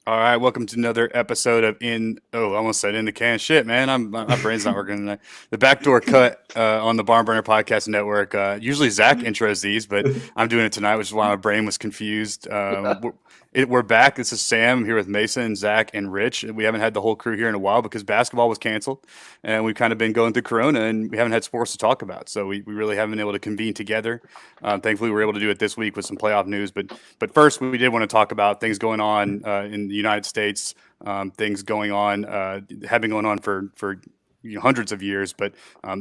All right, welcome to another episode of I almost said in the can. Shit, man, my brain's not working tonight. The Backdoor Cut on the Barn Burner Podcast Network. Usually Zach intros these, but I'm doing it tonight, which is why my brain was confused. We're back. This is Sam. I'm here with Mason, Zach, and Rich. We haven't had the whole crew here in a while because basketball was canceled, and we've kind of been going through Corona, and we haven't had sports to talk about. So we really haven't been able to convene together. Thankfully, we were able to do it this week with some playoff news. But first, we did want to talk about things going on in the United States, things going on have been going on for hundreds of years, but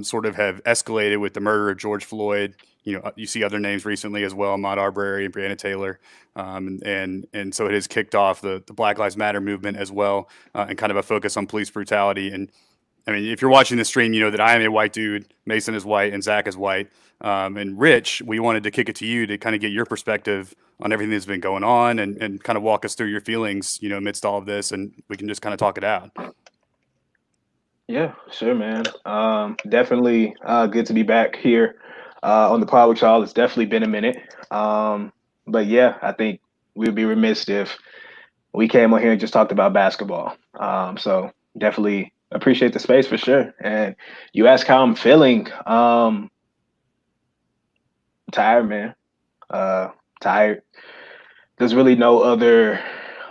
sort of have escalated with the murder of George Floyd. You see other names recently as well, Ahmaud Arbery and Breonna Taylor, and so it has kicked off the Black Lives Matter movement as well, and kind of a focus on police brutality. And I mean, if you're watching the stream, you know that I am a white dude, Mason is white, and Zach is white. And Rich, we wanted to kick it to you to kind of get your perspective on everything that's been going on and kind of walk us through your feelings, amidst all of this, and we can just kind of talk it out. Yeah, sure, man. Definitely good to be back here on the pod with y'all. It's definitely been a minute. But yeah, I think we'd be remiss if we came on here and just talked about basketball. So definitely appreciate the space for sure. And you ask how I'm feeling. Tired, man. Uh, Tired. There's really no other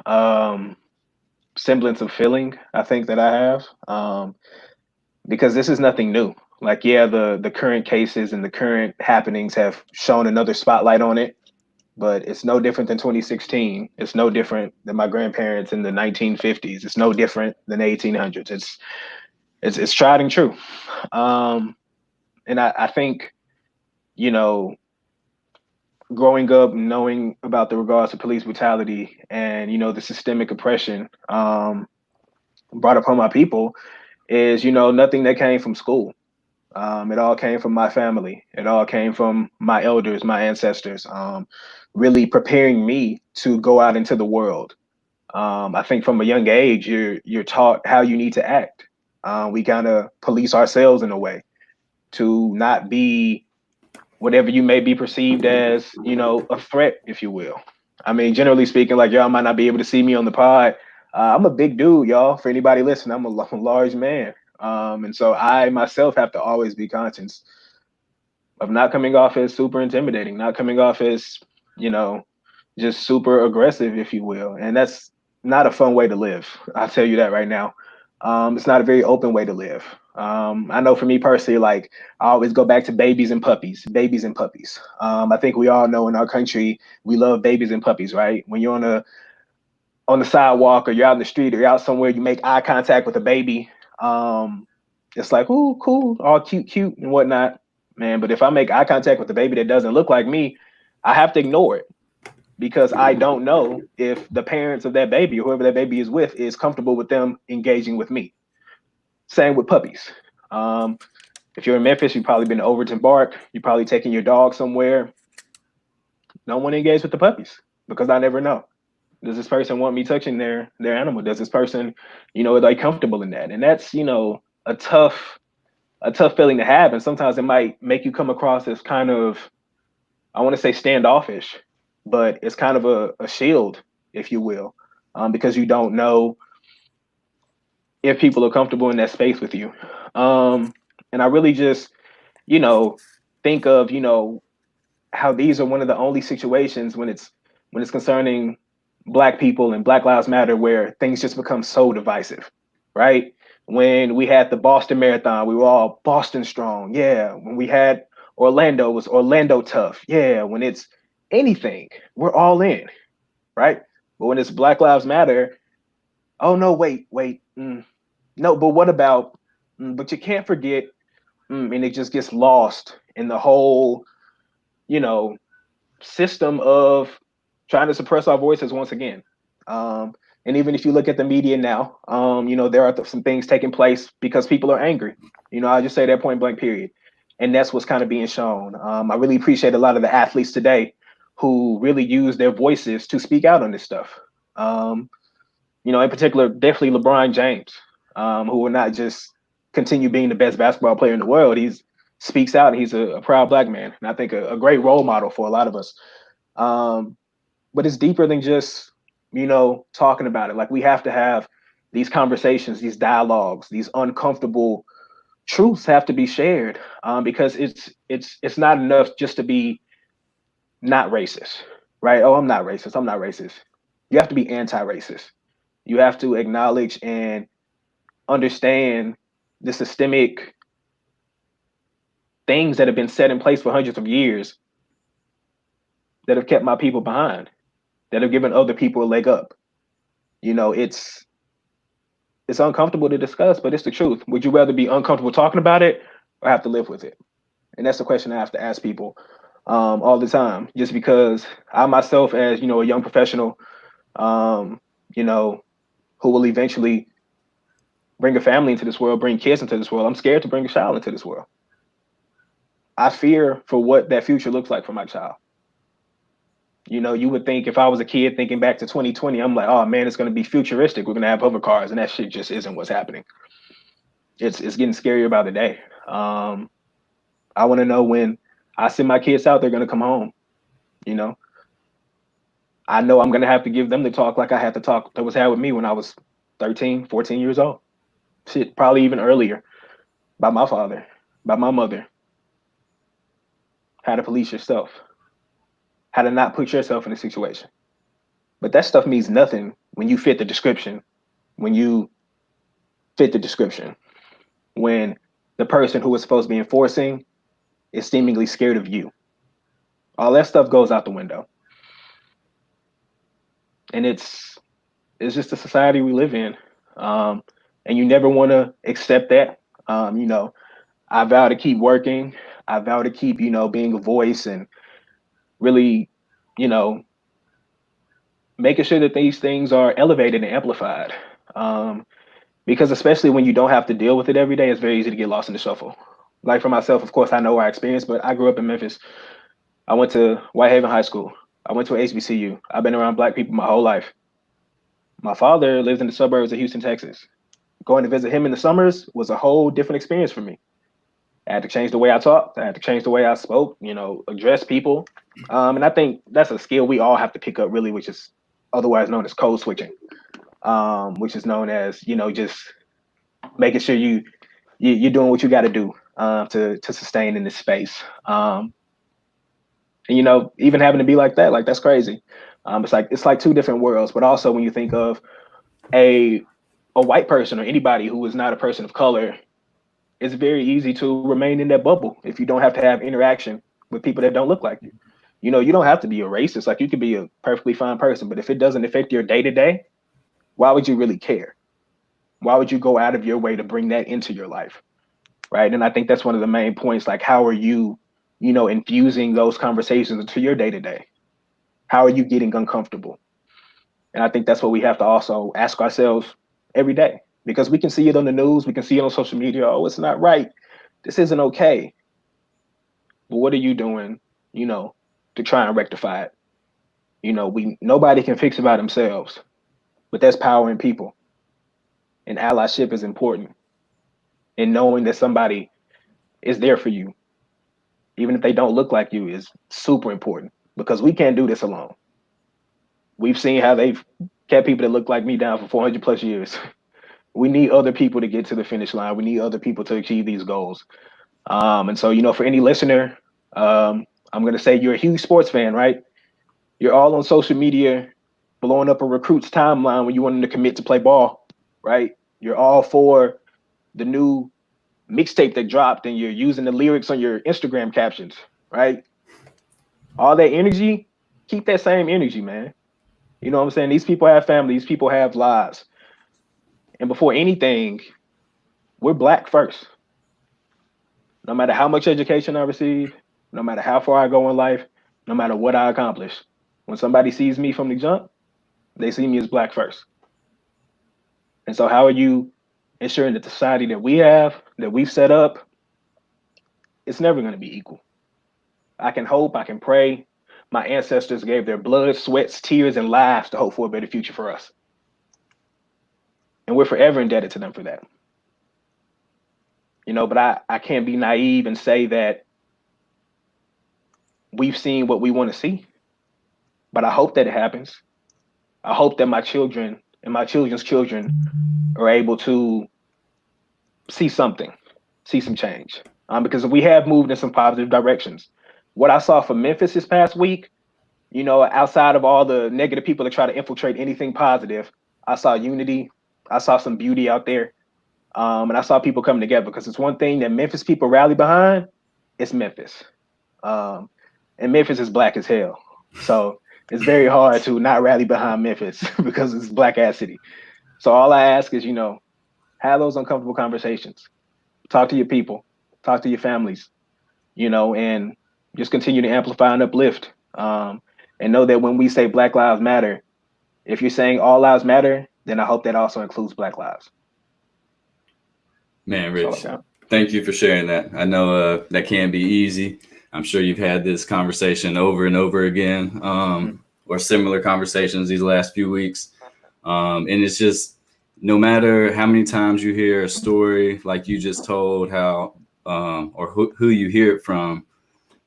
um, semblance of feeling I think that I have. Because this is nothing new. Like, yeah, the current cases and the current happenings have shown another spotlight on it, but it's no different than 2016. It's no different than my grandparents in the 1950s. It's no different than the 1800s. It's tried and true. Um, and I think you know, growing up, knowing about the regards to police brutality and the systemic oppression brought upon my people is nothing that came from school. It all came from my family. It all came from my elders, my ancestors, really preparing me to go out into the world. I think from a young age, you're taught how you need to act. We kind of police ourselves in a way to not be whatever you may be perceived as, a threat, if you will. I mean, generally speaking, like y'all might not be able to see me on the pod. I'm a big dude, y'all. For anybody listening, I'm a large man. And so I myself have to always be conscious of not coming off as super intimidating, not coming off as, you know, just super aggressive, if you will. And that's not a fun way to live. I'll tell you that right now. It's not a very open way to live. I know for me personally, like I always go back to babies and puppies, babies and puppies. I think we all know in our country we love babies and puppies, right? When you're on the sidewalk or you're out in the street or you're out somewhere, you make eye contact with a baby. Um, it's like, ooh, cool, all cute, cute and whatnot, man. But if I make eye contact with a baby that doesn't look like me, I have to ignore it because I don't know if the parents of that baby or whoever that baby is with is comfortable with them engaging with me. Same with puppies. Um, if you're in Memphis, you've probably been to Overton Park. You're probably taking your dog somewhere. Don't want to engage with the puppies because I never know. Does this person want me touching their animal? Does this person, are they comfortable in that? And that's, a tough feeling to have. And sometimes it might make you come across as kind of, I want to say standoffish, but it's kind of a shield, if you will, because you don't know if people are comfortable in that space with you. Um, and I really just, you know, think of, how these are one of the only situations when it's concerning black people and Black Lives Matter where things just become so divisive, right? When we had the Boston Marathon, we were all Boston strong. Yeah. When we had Orlando, it was Orlando tough. Yeah. When it's anything, we're all in, right? But when it's Black Lives Matter, oh no, wait. No, but what about, but you can't forget, and it just gets lost in the whole, you know, system of trying to suppress our voices once again. Um, and even if you look at the media now, there are some things taking place because people are angry. I just say that point blank, period. And that's what's kind of being shown. I really appreciate a lot of the athletes today who really use their voices to speak out on this stuff. Um, in particular, definitely LeBron James, who will not just continue being the best basketball player in the world. He's speaks out. And he's a proud black man, and I think a great role model for a lot of us. Um, but it's deeper than just talking about it. Like we have to have these conversations, these dialogues, these uncomfortable truths have to be shared, because it's not enough just to be not racist, right? Oh, I'm not racist. I'm not racist. You have to be anti-racist. You have to acknowledge and understand the systemic things that have been set in place for hundreds of years that have kept my people behind, that have given other people a leg up. It's uncomfortable to discuss, but it's the truth. Would you rather be uncomfortable talking about it or have to live with it? And that's the question I have to ask people, all the time. Just because I myself, as a young professional, um, you know, who will eventually bring a family into this world, bring kids into this world, I'm scared to bring a child into this world. I fear for what that future looks like for my child. You would think if I was a kid thinking back to 2020, I'm like, oh man, it's going to be futuristic. We're going to have hover cars, and that shit just isn't what's happening. It's getting scarier by the day. I want to know when I send my kids out, they're going to come home. You know, I know I'm going to have to give them the talk like I had to talk that was had with me when I was 13, 14 years old. Shit, probably even earlier, by my father, by my mother. How to police yourself, how to not put yourself in a situation. But that stuff means nothing when you fit the description, when you fit the description, when the person who is supposed to be enforcing is seemingly scared of you. All that stuff goes out the window. And it's just the society we live in. And you never want to accept that. I vow to keep working. I vow to keep, being a voice and really, you know, making sure that these things are elevated and amplified. Because especially when you don't have to deal with it every day, it's very easy to get lost in the shuffle. Like for myself, of course, I know our experience, but I grew up in Memphis. I went to Whitehaven High School. I went to HBCU. I've been around black people my whole life. My father lives in the suburbs of Houston, Texas. Going to visit him in the summers was a whole different experience for me. I had to change the way I talked. I had to change the way I spoke, address people. And I think that's a skill we all have to pick up, really, which is otherwise known as code switching, which is known as, just making sure you're doing what you got to do to sustain in this space. And even having to be like that's crazy. It's like two different worlds. But also when you think of a a white person or anybody who is not a person of color, it's very easy to remain in that bubble if you don't have to have interaction with people that don't look like you. You don't have to be a racist. Like you could be a perfectly fine person, but if it doesn't affect your day to day, why would you really care? Why would you go out of your way to bring that into your life? Right. And I think that's one of the main points. Like, how are you, infusing those conversations into your day to day? How are you getting uncomfortable? And I think that's what we have to also ask ourselves every day, because we can see it on the news, we can see it on social media. Oh, it's not right. This isn't okay. But what are you doing, you know, to try and rectify it? We nobody can fix it by themselves, but there's power in people, and allyship is important. And knowing that somebody is there for you, even if they don't look like you, is super important, because we can't do this alone. We've seen how they've kept people that look like me down for 400 plus years. We need other people to get to the finish line. We need other people to achieve these goals. And so, for any listener, I'm going to say you're a huge sports fan, right? You're all on social media blowing up a recruit's timeline when you want them to commit to play ball, right? You're all for the new mixtape that dropped and you're using the lyrics on your Instagram captions, right? All that energy, keep that same energy, man. You know what I'm saying? These people have families, these people have lives. And before anything, we're black first. No matter how much education I receive, no matter how far I go in life, no matter what I accomplish, when somebody sees me from the jump, they see me as black first. And so, how are you ensuring that the society that we have, that we've set up, it's never going to be equal? I can hope, I can pray. My ancestors gave their blood, sweats, tears, and lives to hope for a better future for us. And we're forever indebted to them for that. But I can't be naive and say that we've seen what we want to see, but I hope that it happens. I hope that my children and my children's children are able to see something, see some change. Because we have moved in some positive directions. What I saw from Memphis this past week, outside of all the negative people that try to infiltrate anything positive, I saw unity. I saw some beauty out there. And I saw people coming together because it's one thing that Memphis people rally behind. It's Memphis. Um, and Memphis is black as hell. So it's very hard to not rally behind Memphis because it's a black ass city. So all I ask is, have those uncomfortable conversations. Talk to your people, talk to your families, and just continue to amplify and uplift. And know that when we say Black Lives Matter, if you're saying all lives matter, then I hope that also includes Black lives. Man, That's all I Rich, got. thank you for sharing that. I know that can be easy. I'm sure you've had this conversation over and over again, or similar conversations these last few weeks. And it's just no matter how many times you hear a story like you just told, how or who you hear it from,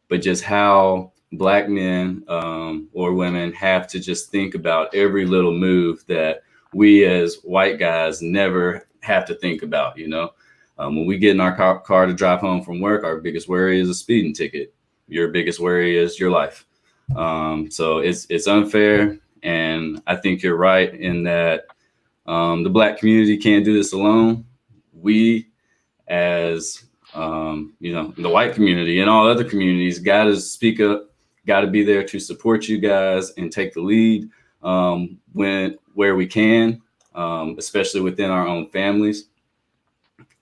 but just how black men or women have to just think about every little move that we as white guys never have to think about. When we get in our car to drive home from work, our biggest worry is a speeding ticket. Your biggest worry is your life. So it's unfair, and I think you're right in that the black community can't do this alone. We, as the white community and all other communities, got to speak up, got to be there to support you guys and take the lead where we can, especially within our own families.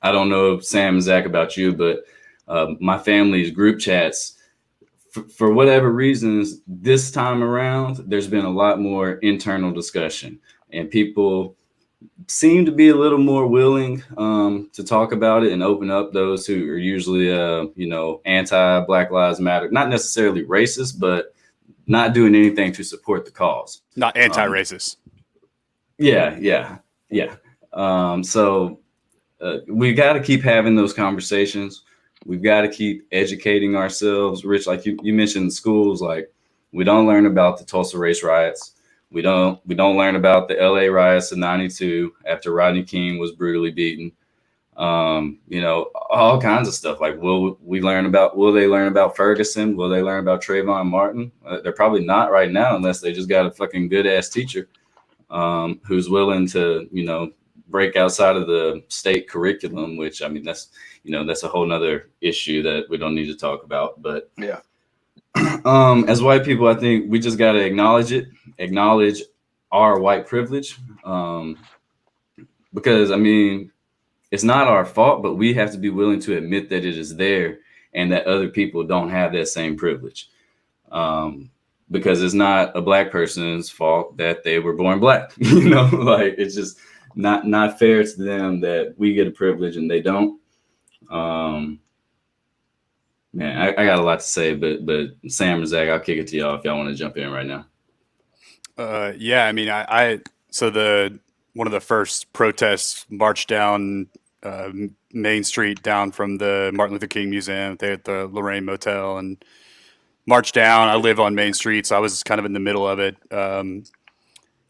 I don't know, Sam and Zach, about you, but my family's group chats, for whatever reasons, this time around, there's been a lot more internal discussion, and people seem to be a little more willing to talk about it and open up. Those who are usually, anti-Black Lives Matter, not necessarily racist, but not doing anything to support the cause. Not anti-racist. Yeah. So we got to keep having those conversations. We've got to keep educating ourselves. Rich, like you mentioned, schools, like we don't learn about the Tulsa race riots. We don't learn about the LA riots in '92 after Rodney King was brutally beaten. All kinds of stuff. Like, will they learn about Ferguson? Will they learn about Trayvon Martin? They're probably not right now, unless they just got a fucking good ass teacher who's willing to, break outside of the state curriculum, which, I mean, that's a whole nother issue that we don't need to talk about. But Yeah. As white people, I think we just got to acknowledge our white privilege, because, I mean, it's not our fault, but we have to be willing to admit that it is there and that other people don't have that same privilege. Because it's not a black person's fault that they were born black. Like, it's just not fair to them that we get a privilege and they don't. Man, I got a lot to say, but Sam and Zach, I'll kick it to y'all if y'all want to jump in right now. Yeah, I mean, one of the first protests marched down Main Street down from the Martin Luther King Museum. They at the Lorraine Motel and marched down. I live on Main Street, so I was kind of in the middle of it.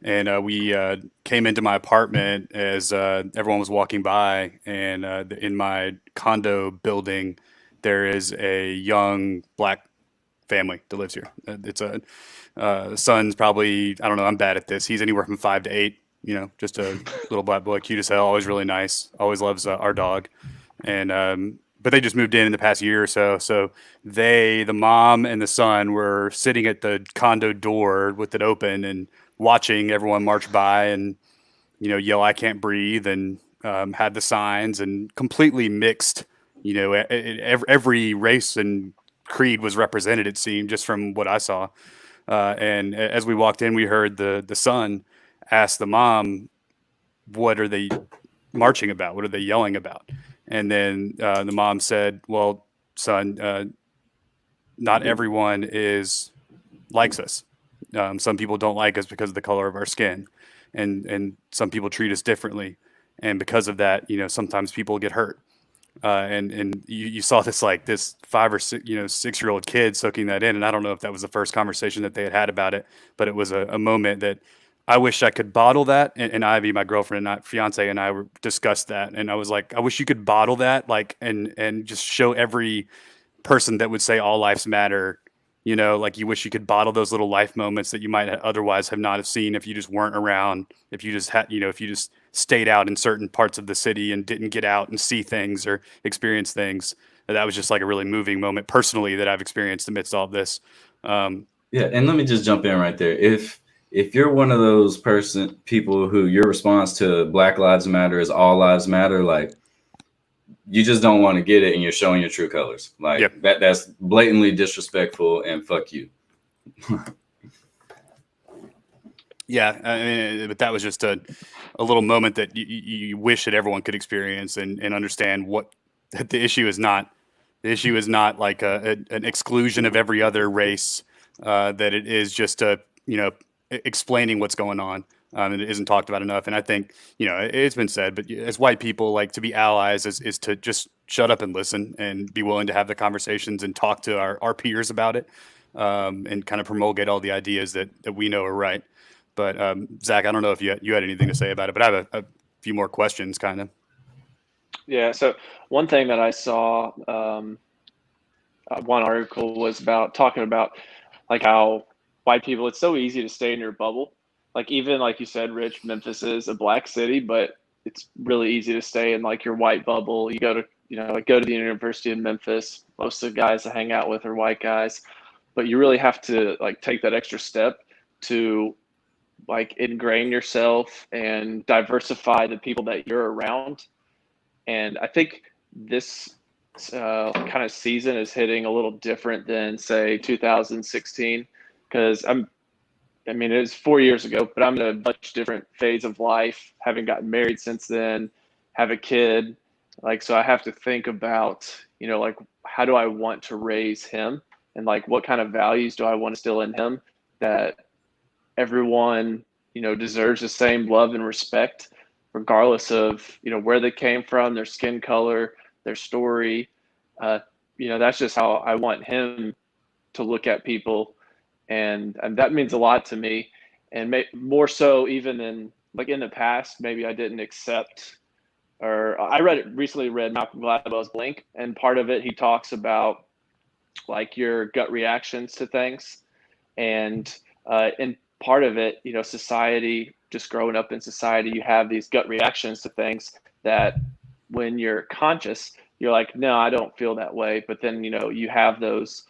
And we came into my apartment as everyone was walking by, and in my condo building, there is a young black family that lives here. It's a son's probably, I don't know, I'm bad at this. He's anywhere from 5 to 8. Just a little black boy, cute as hell, always really nice, always loves our dog, and but they just moved in the past year or so. So the mom and the son were sitting at the condo door with it open and watching everyone march by and, yell, "I can't breathe," and had the signs and completely mixed, every race and creed was represented, it seemed, just from what I saw. And as we walked in, we heard the son ask the mom, "What are they marching about? What are they yelling about?" And then the mom said, "Well, son, not everyone likes us. Some people don't like us because of the color of our skin, and some people treat us differently, and because of that, sometimes people get hurt." And you saw this 5 or 6 6-year-old kid soaking that in, and I don't know if that was the first conversation that they had about it, but it was a moment that I wish I could bottle that. And Ivy, my girlfriend and fiance and I discussed that. And I was like, I wish you could bottle that, like, and just show every person that would say all lives matter. You know, like you wish you could bottle those little life moments that you might otherwise have not have seen if you just weren't around, if you just had, you know, if you just stayed out in certain parts of the city and didn't get out and see things or experience things. That was just like a really moving moment personally that I've experienced amidst all of this. Yeah, and let me just jump in right there. If you're one of those people who your response to Black Lives Matter is all lives matter, like you just don't want to get it and you're showing your true colors. Like Yep. that's blatantly disrespectful and fuck you. Yeah, I mean, but that was just a little moment that you wish that everyone could experience and understand what that the issue is not. The issue is not like an exclusion of every other race. That it is just explaining what's going on. And it isn't talked about enough. And I think it's been said, but as white people, like to be allies is to just shut up and listen and be willing to have the conversations and talk to our peers about it, and kind of promulgate all the ideas that we know are right. But Zach, I don't know if you had anything to say about it, but I have a few more questions, kind of. Yeah. So one thing that I saw, one article was talking about like how white people, it's so easy to stay in your bubble. Like even like you said, Rich, Memphis is a black city, but it's really easy to stay in like your white bubble. You go to go to the University of Memphis. Most of the guys I hang out with are white guys, but you really have to like take that extra step to like ingrain yourself and diversify the people that you're around. And I think this kind of season is hitting a little different than say 2016, because it was 4 years ago, but I'm in a much different phase of life, having gotten married since then, have a kid. Like, so I have to think about, like, how do I want to raise him? And like, what kind of values do I want to instill in him that everyone, deserves the same love and respect, regardless of, where they came from, their skin color, their story. That's just how I want him to look at people. And that means a lot to me. And more so even in the past, maybe I didn't accept, or I recently read Malcolm Gladwell's Blink, and part of it, he talks about like your gut reactions to things. And in part of it, society, just growing up in society, you have these gut reactions to things that when you're conscious, you're like, no, I don't feel that way. But then, you have those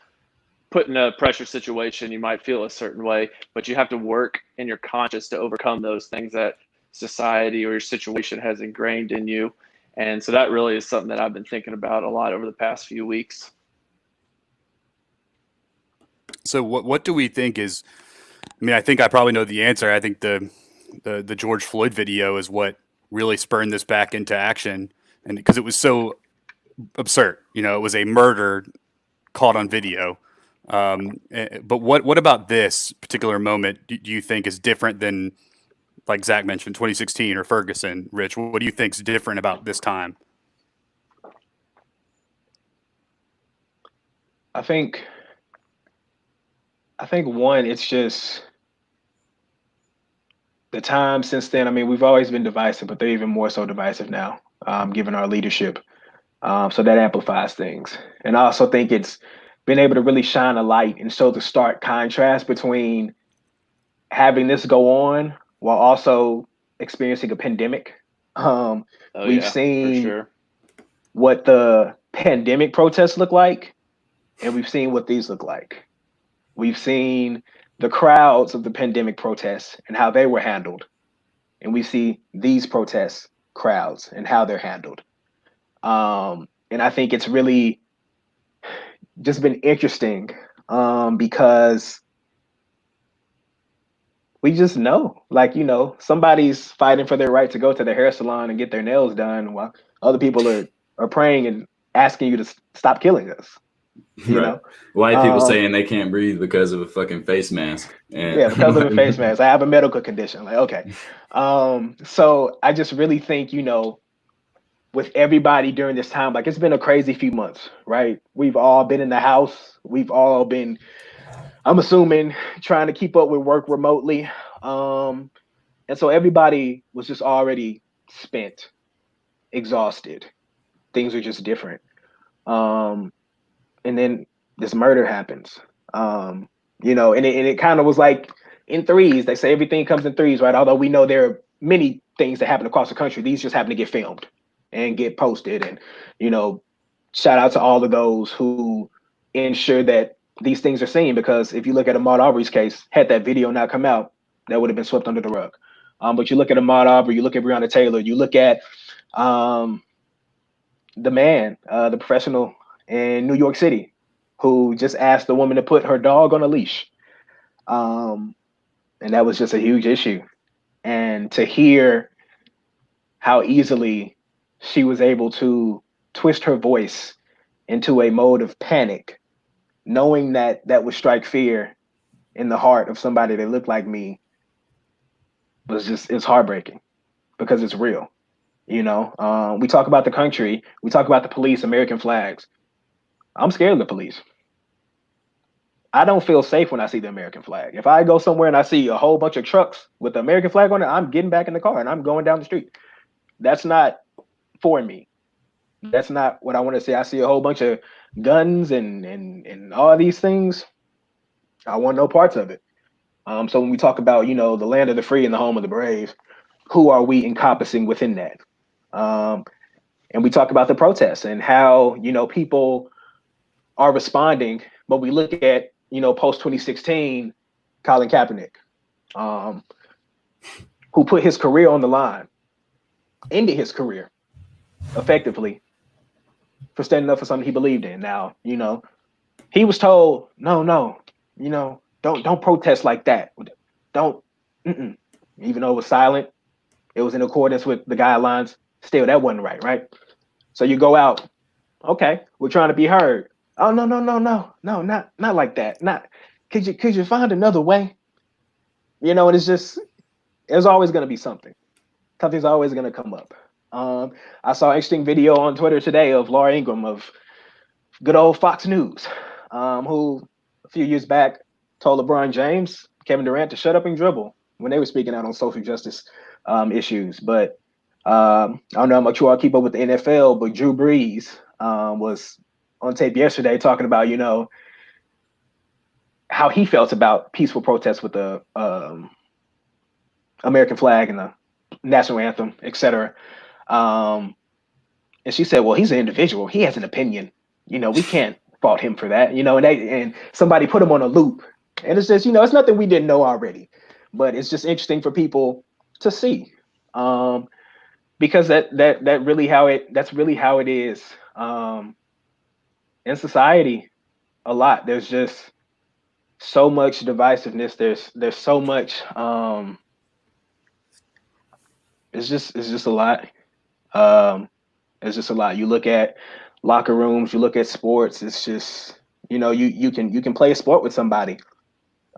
put in a pressure situation, you might feel a certain way, but you have to work in your conscious to overcome those things that society or your situation has ingrained in you. And so that really is something that I've been thinking about a lot over the past few weeks. So what do we think is? I mean, I think I probably know the answer. I think the George Floyd video is what really spurred this back into action, and because it was so absurd. It was a murder caught on video. But what about this particular moment do you think is different than, like Zach mentioned, 2016 or Ferguson? Rich, what do you think is different about this time? I think one, it's just the time since then. I mean, we've always been divisive, but they're even more so divisive now, given our leadership. So that amplifies things. And I also think it's been able to really shine a light and show the stark contrast between having this go on while also experiencing a pandemic. We've seen for sure what the pandemic protests look like, and we've seen what these look like. We've seen the crowds of the pandemic protests and how they were handled. And we see these protests crowds and how they're handled. And I think it's really just been interesting, because we just know, like, somebody's fighting for their right to go to the hair salon and get their nails done while other people are praying and asking you to stop killing us. You Right. know, White people saying they can't breathe because of a fucking face mask. Yeah, because of a face mask. I have a medical condition. Like, okay. So I just really think, with everybody during this time, like it's been a crazy few months, right? We've all been in the house. We've all been, I'm assuming, trying to keep up with work remotely. And so everybody was just already spent, exhausted. Things are just different. Um, and then this murder happens. And it kind of was like in threes. They say everything comes in threes, right? Although we know there are many things that happen across the country. These just happen to get filmed and get posted. And, shout out to all of those who ensure that these things are seen, because if you look at Ahmaud Arbery's case, had that video not come out, that would have been swept under the rug. But you look at Ahmaud Arbery, you look at Breonna Taylor, you look at um, the man, the professional in New York City, who just asked the woman to put her dog on a leash. And that was just a huge issue. And to hear how easily she was able to twist her voice into a mode of panic, knowing that that would strike fear in the heart of somebody that looked like me, it's heartbreaking, because it's real. We talk about the country, we talk about the police, American flags. I'm scared of the police. I don't feel safe when I see the American flag. If I go somewhere and I see a whole bunch of trucks with the American flag on it, I'm getting back in the car and I'm going down the street. That's not for me. That's not what I want to see. I see a whole bunch of guns and all these things. I want no parts of it. So when we talk about, the land of the free and the home of the brave, who are we encompassing within that? And we talk about the protests and how, people are responding, but we look at, post 2016, Colin Kaepernick, who put his career on the line, ended his career effectively for standing up for something he believed in. Now, he was told, no, don't protest like that. Don't, even though it was silent, it was in accordance with the guidelines. Still, that wasn't right? So you go out, okay, we're trying to be heard. Oh, no, not like that. Not, could you find another way? And there's always going to be something. Something's always going to come up. I saw an interesting video on Twitter today of Laura Ingraham of good old Fox News, who a few years back told LeBron James, Kevin Durant to shut up and dribble when they were speaking out on social justice issues. But I don't know how much you all keep up with the NFL, but Drew Brees was on tape yesterday talking about, how he felt about peaceful protests with the American flag and the national anthem, etc. And she said, well, he's an individual. He has an opinion. We can't fault him for that, and somebody put him on a loop. And it's just, it's nothing we didn't know already, but it's just interesting for people to see. Because that's really how it is in society a lot. There's just so much divisiveness. There's so much it's just a lot. It's just a lot. You look at locker rooms, you look at sports, it's just, you can play a sport with somebody.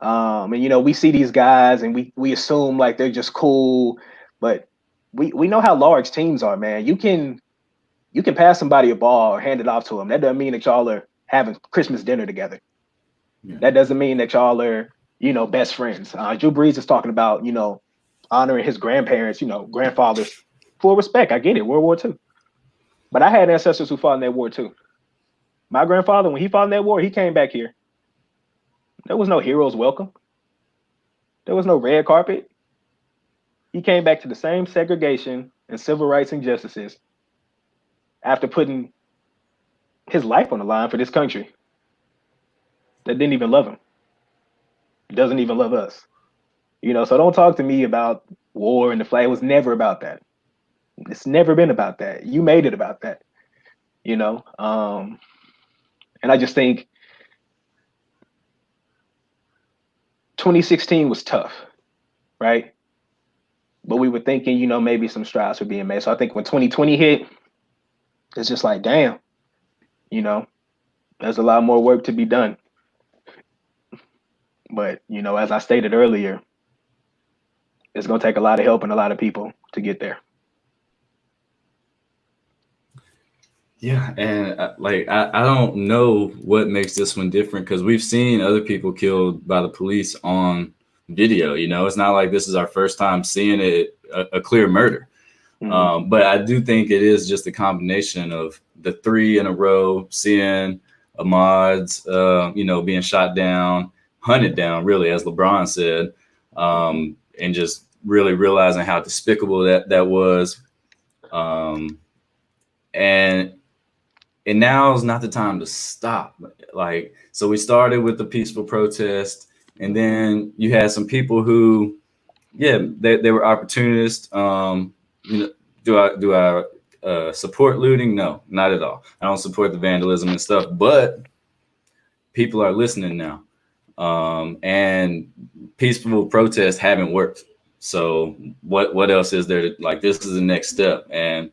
And we see these guys and we assume like they're just cool, but we know how large teams are, man. You can pass somebody a ball or hand it off to them. That doesn't mean that y'all are having Christmas dinner together. Yeah. That doesn't mean that y'all are, best friends. Drew Brees is talking about, honoring his grandparents, grandfathers, full respect. I get it, World War II. But I had ancestors who fought in that war too. My grandfather, when he fought in that war, he came back here. There was no heroes welcome. There was no red carpet. He came back to the same segregation and civil rights injustices after putting his life on the line for this country that didn't even love him. Doesn't even love us. So don't talk to me about war and the flag. It was never about that. It's never been about that. You made it about that. And I just think 2016 was tough, right? But we were thinking, maybe some strides were being made. So I think when 2020 hit, it's just like, damn, there's a lot more work to be done. But, as I stated earlier, it's going to take a lot of help and a lot of people to get there. Yeah, and I don't know what makes this one different, because we've seen other people killed by the police on video. You know, it's not like this is our first time seeing it, a clear murder. But I do think it is just a combination of the 3 in a row, seeing Ahmaud's, being shot down, hunted down, really, as LeBron said, and just really realizing how despicable that was. And now is not the time to stop. Like, so we started with the peaceful protest, and then you had some people who, they were opportunists. Do I support looting? No, not at all. I don't support the vandalism and stuff, but people are listening now. And peaceful protests haven't worked. So what else is there? Like, this is the next step. And,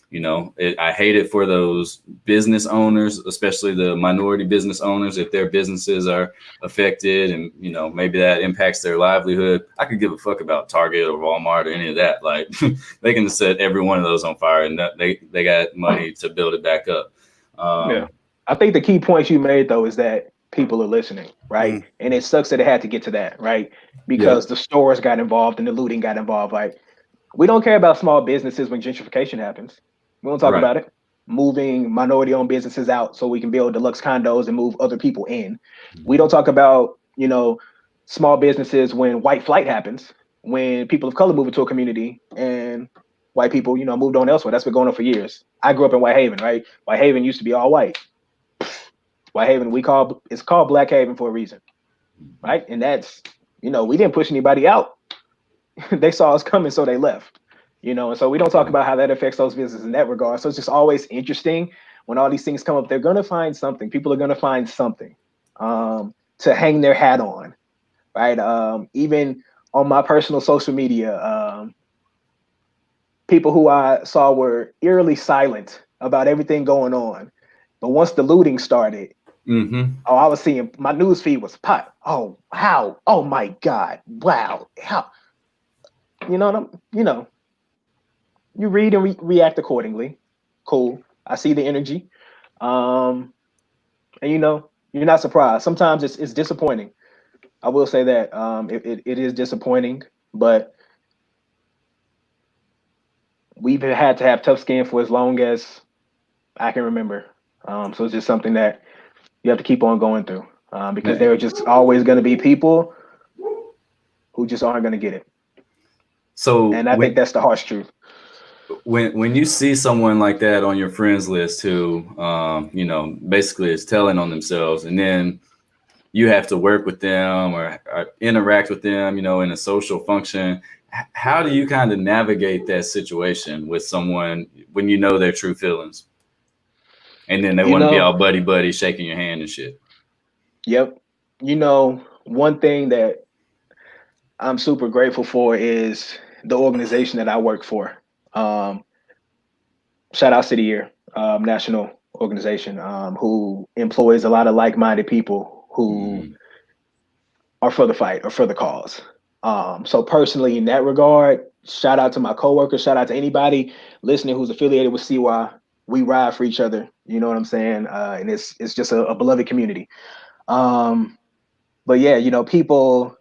I hate it for those business owners, especially the minority business owners, if their businesses are affected and, maybe that impacts their livelihood. I could give a fuck about Target or Walmart or any of that. Like, they can set every one of those on fire, and they got money to build it back up. I think the key points you made, though, is that people are listening, right? And it sucks that it had to get to that, right? Because the stores got involved and the looting got involved. Like, we don't care about small businesses when gentrification happens. We don't talk about it. Moving minority-owned businesses out so we can build deluxe condos and move other people in. We don't talk about, small businesses when white flight happens, when people of color move into a community and white people, moved on elsewhere. That's been going on for years. I grew up in Whitehaven, right? Whitehaven used to be all white. Whitehaven, it's called Black Haven for a reason, right? And that's, we didn't push anybody out. They saw us coming, so they left. And so we don't talk about how that affects those businesses in that regard. So it's just always interesting when all these things come up. They're going to find something. People are going to find something to hang their hat on, right? Even on my personal social media, people who I saw were eerily silent about everything going on. But once the looting started, I was seeing my news feed was pot. Oh, how? Oh my God! Wow! How? You read and react accordingly. Cool. I see the energy. And you're not surprised. Sometimes it's disappointing. I will say that it is disappointing, but we've had to have tough skin for as long as I can remember. So it's just something that you have to keep on going through because there are just always going to be people who just aren't going to get it. And I think that's the harsh truth. When you see someone like that on your friends list who, basically is telling on themselves, and then you have to work with them or interact with them, in a social function, how do you kind of navigate that situation with someone when you know their true feelings? And then they want to be all buddy, shaking your hand and shit. Yep. One thing that I'm super grateful for is the organization that I work for. Shout out City Year, national organization, who employs a lot of like-minded people who are for the fight or for the cause. So personally, in that regard, shout out to my coworkers, shout out to anybody listening who's affiliated with CY. We ride for each other. You know what I'm saying? And it's just a beloved community. But yeah, people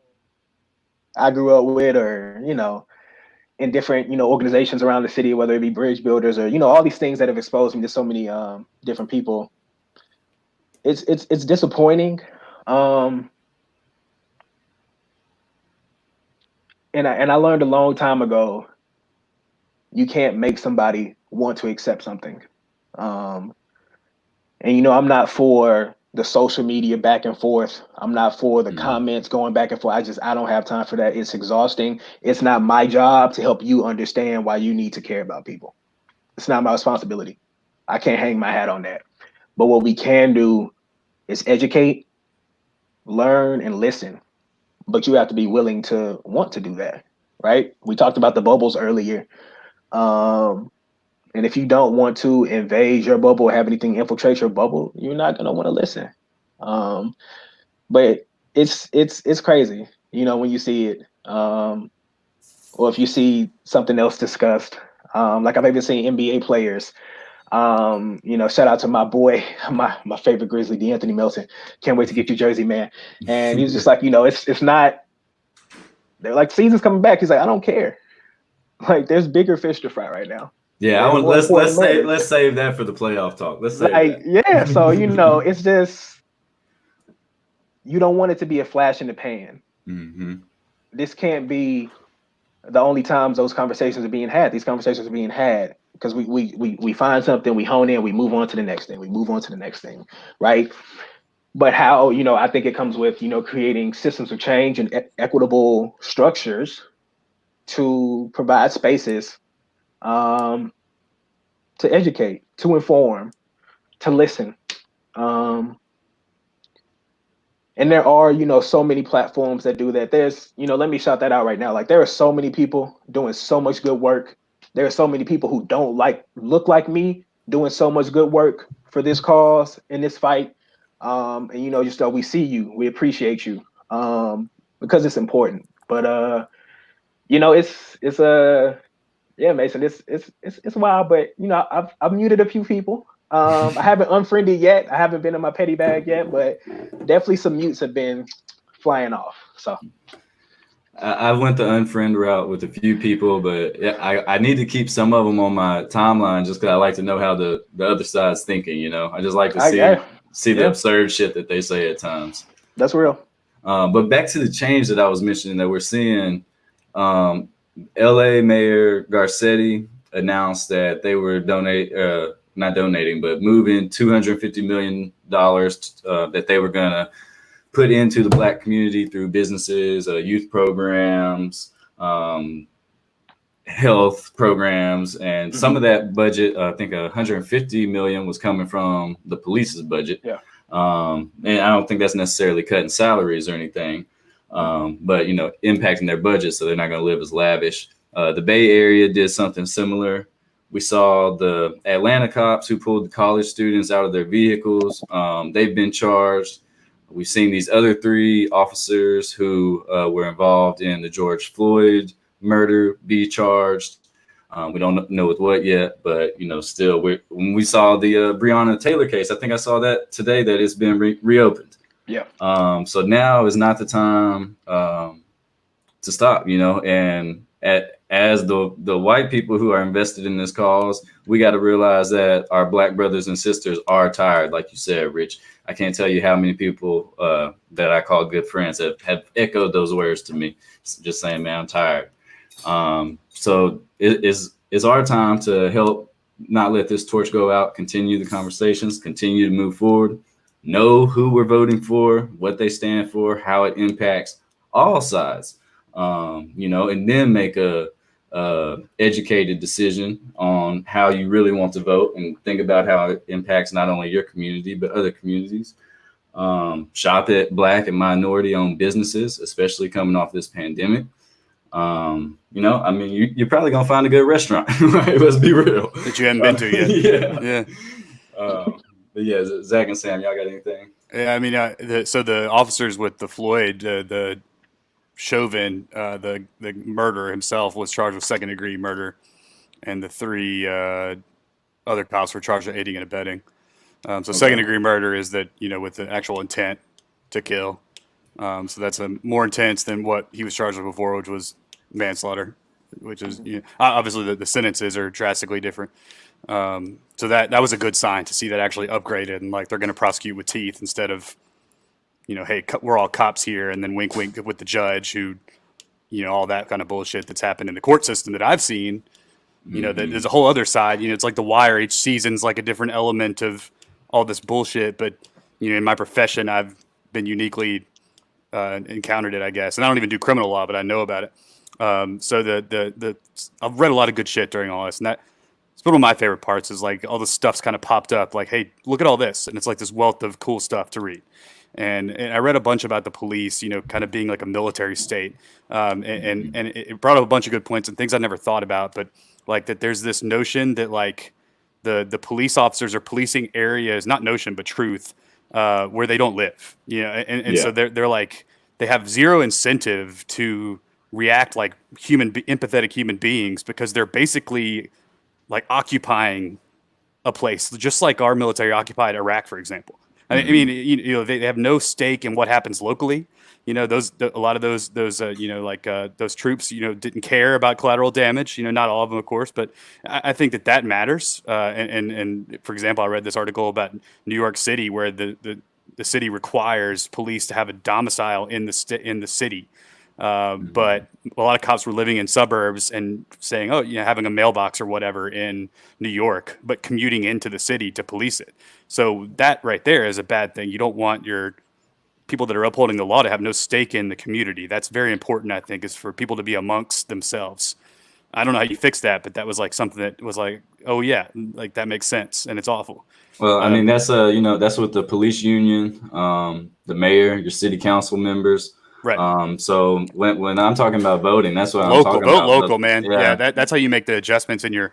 I grew up with, or in different organizations around the city, whether it be bridge builders or all these things that have exposed me to so many different people. It's disappointing. And I learned a long time ago, you can't make somebody want to accept something. And I'm not for the social media back and forth. I'm not for the comments going back and forth. I don't have time for that. It's exhausting. It's not my job to help you understand why you need to care about people. It's not my responsibility. I can't hang my hat on that. But what we can do is educate, learn, and listen. But you have to be willing to want to do that, right? We talked about the bubbles earlier. And if you don't want to invade your bubble or have anything infiltrate your bubble, you're not going to want to listen. But it's crazy, when you see it. Or if you see something else discussed. Like I've even seen NBA players. Shout out to my boy, my favorite Grizzly, DeAnthony Melton. Can't wait to get your jersey, man. And he's just like, it's not They're like, season's coming back. He's like, I don't care. Like, there's bigger fish to fry right now. Yeah, There are more let's important matters. let's save that for the playoff talk. Let's save Like, that. yeah. So it's just you don't want it to be a flash in the pan. Mm-hmm. This can't be the only times those conversations are being had. These conversations are being had because we find something, we hone in, we move on to the next thing, we move on to the next thing, right? But how, I think it comes with, creating systems of change and equitable structures to provide spaces to educate, to inform, to listen. And there are, so many platforms that do that. There's, let me shout that out right now. Like, there are so many people doing so much good work. There are so many people who don't look like me doing so much good work for this cause in this fight. And just we see you, we appreciate you, because it's important. But it's yeah, Mason, it's wild, but I've muted a few people. I haven't unfriended yet. I haven't been in my petty bag yet, but definitely some mutes have been flying off. So I went the unfriend route with a few people, but I need to keep some of them on my timeline just because I like to know how the other side's thinking. I just like to see the absurd shit that they say at times. That's real. But back to the change that I was mentioning that we're seeing. LA Mayor Garcetti announced that they were not donating, but moving $250 million that they were going to put into the Black community through businesses, youth programs, health programs, and some of that budget, I think $150 million was coming from the police's budget. Yeah. And I don't think that's necessarily cutting salaries or anything. But impacting their budget, so they're not going to live as lavish. The Bay Area did something similar. We saw the Atlanta cops who pulled the college students out of their vehicles. They've been charged. We've seen these other 3 officers who were involved in the George Floyd murder be charged. We don't know with what yet, but still, when we saw the Breonna Taylor case, I think I saw that today that it's been reopened. Yeah. So now is not the time to stop, and as the white people who are invested in this cause, we got to realize that our Black brothers and sisters are tired. Like you said, Rich, I can't tell you how many people that I call good friends have echoed those words to me, just saying, man, I'm tired. So it's our time to help not let this torch go out, continue the conversations, continue to move forward. Know who we're voting for, what they stand for, how it impacts all sides, and then make a educated decision on how you really want to vote, and think about how it impacts not only your community but other communities. Shop at Black and minority-owned businesses, especially coming off this pandemic. You're probably gonna find a good restaurant, right? Let's be real. That you haven't been to yet. Yeah. But yeah, Zach and Sam, y'all got anything? Yeah, so the officers with the Floyd, the Chauvin, the murderer himself was charged with second-degree murder, and the 3 other cops were charged with aiding and abetting. So second-degree murder is that with the actual intent to kill. So that's more intense than what he was charged with before, which was manslaughter, which is obviously the sentences are drastically different. So that was a good sign to see that actually upgraded, and like they're going to prosecute with teeth instead of, hey, we're all cops here, and then wink, wink with the judge who, all that kind of bullshit that's happened in the court system that I've seen. That there's a whole other side. It's like The Wire. Each season's like a different element of all this bullshit. But in my profession, I've been uniquely encountered it, I guess. And I don't even do criminal law, but I know about it. So I've read a lot of good shit during all this, and it's one of my favorite parts is like all the stuff's kind of popped up. Like, hey, look at all this, and it's like this wealth of cool stuff to read. And I read a bunch about the police, kind of being like a military state, and it brought up a bunch of good points and things I never thought about. But like that, there's this notion that like the police officers are policing areas, not notion, but truth, where they don't live. So they're like they have zero incentive to react like empathetic human beings because they're basically like occupying a place, just like our military occupied Iraq, for example. I mean, you know, they have no stake in what happens locally. You know, a lot of those those troops, you know, didn't care about collateral damage. You know, not all of them, of course, but I think that matters. And for example, I read this article about New York City where the city requires police to have a domicile in the city. But a lot of cops were living in suburbs and saying, oh, you know, having a mailbox or whatever in New York, but commuting into the city to police it. So that right there is a bad thing. You don't want your people that are upholding the law to have no stake in the community. That's very important, I think, is for people to be amongst themselves. I don't know how you fix that, but that was like something that was like, oh yeah, like that makes sense, and it's awful. Well, I mean, that's you know, that's what the police union, the mayor, your city council members. Right. So when I'm talking about voting, that's what I'm Local, talking vote about. local, man. Yeah, Yeah. that's how you make the adjustments in your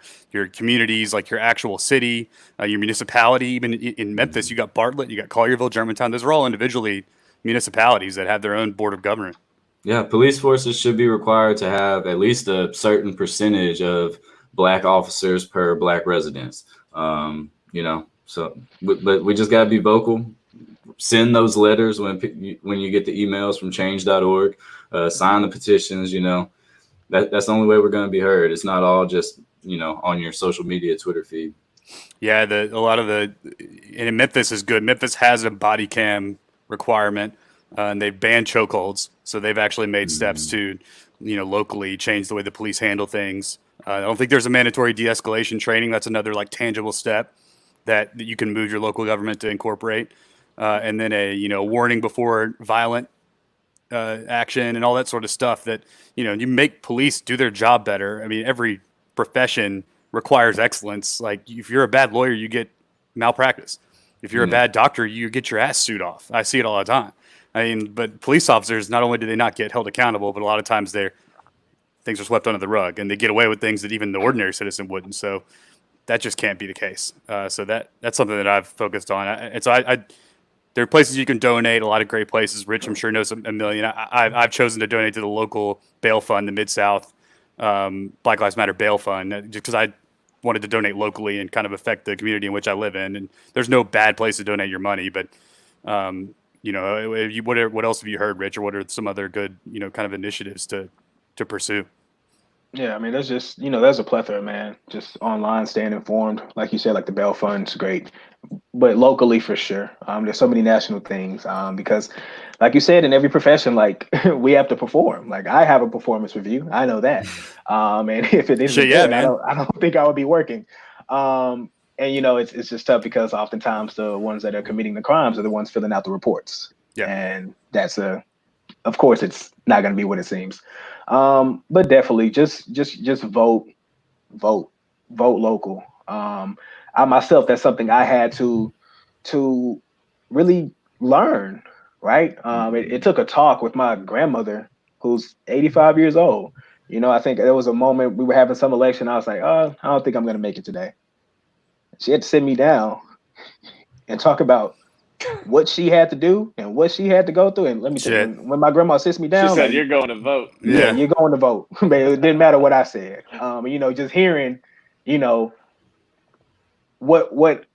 communities, like your actual city, your municipality. Even in Memphis, you got Bartlett, you got Collierville, Germantown. Those are all individually municipalities that have their own board of government. Yeah, police forces should be required to have at least a certain percentage of black officers per black residents. You know, so but we just got to be vocal. Send those letters when you get the emails from change.org. Sign the petitions. You know, that's the only way we're going to be heard. It's not all just, you know, on your social media Twitter feed. Yeah, a lot of and Memphis is good. Memphis has a body cam requirement, and they've banned chokeholds. So they've actually made steps to, you know, locally change the way the police handle things. I don't think there's a mandatory de-escalation training. That's another like tangible step that you can move your local government to incorporate. And then a, you know, warning before violent action and all that sort of stuff that, you know, you make police do their job better. I mean, every profession requires excellence. Like if you're a bad lawyer, you get malpractice. If you're a bad doctor, you get your ass sued off. I see it all the time. I mean, but police officers, not only do they not get held accountable, but a lot of times things are swept under the rug and they get away with things that even the ordinary citizen wouldn't. So that just can't be the case. So that's something that I've focused on. And so there are places you can donate, a lot of great places. Rich, I'm sure, knows a million. I've chosen to donate to the local bail fund, the Mid-South Black Lives Matter bail fund, just because I wanted to donate locally and kind of affect the community in which I live in. And there's no bad place to donate your money, but you know, what else have you heard, Rich, or what are some other good, you know, kind of initiatives to pursue? Yeah, I mean, there's just, you know, there's a plethora, man. Just online, staying informed. Like you said, like the bail fund's great, but locally for sure. There's so many national things because, like you said, in every profession, like we have to perform. Like I have a performance review. I know that. And if it isn't Yeah, good, man. I don't think I would be working. And you know, it's just tough because oftentimes the ones that are committing the crimes are the ones filling out the reports, Yeah. and of course, it's not going to be what it seems. But definitely just vote local. I myself, that's something I had to really learn, right? It took a talk with my grandmother who's 85 years old. You know, I think there was a moment we were having some election. I was like, oh, I don't think I'm going to make it today. She had to sit me down and talk about what she had to do and what she had to go through. And let me tell you, when my grandma sits me She down, said, like, "You're going to vote." yeah, you're going to vote. But it didn't matter what I said. You know, just hearing, you know, what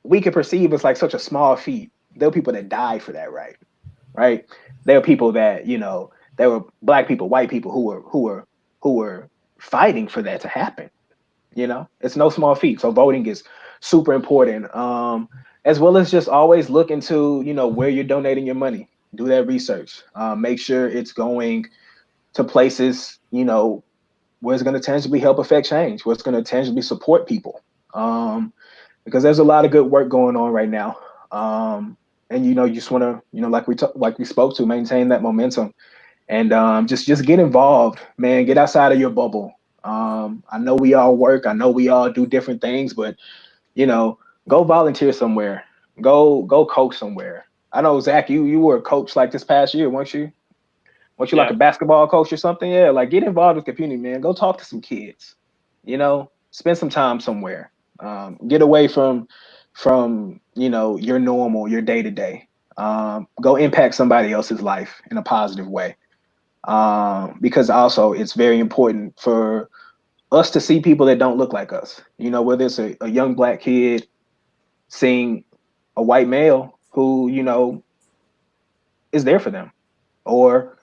we could perceive as like such a small feat. There were people that died for that, right? There were people that, you know, there were black people, white people who were fighting for that to happen. You know, it's no small feat. So voting is super important. As well as just always look into, you know, where you're donating your money. Do that research. Make sure it's going to places, you know, where it's going to tangibly help affect change, where it's going to tangibly support people. Because there's a lot of good work going on right now. And you know, you just want to, you know, like we spoke to, maintain that momentum, and just get involved, man. Get outside of your bubble. I know we all work. I know we all do different things, but you know, go volunteer somewhere. Go coach somewhere. I know, Zach, you were a coach like this past year, weren't you? Weren't you like Yeah. a basketball coach or something? Yeah, like get involved with the community, man. Go talk to some kids. You know, spend some time somewhere. Get away from you know, your normal, your day to day. Go impact somebody else's life in a positive way. Because also it's very important for us to see people that don't look like us. You know, whether it's a young black kid seeing a white male who, is there for them, or,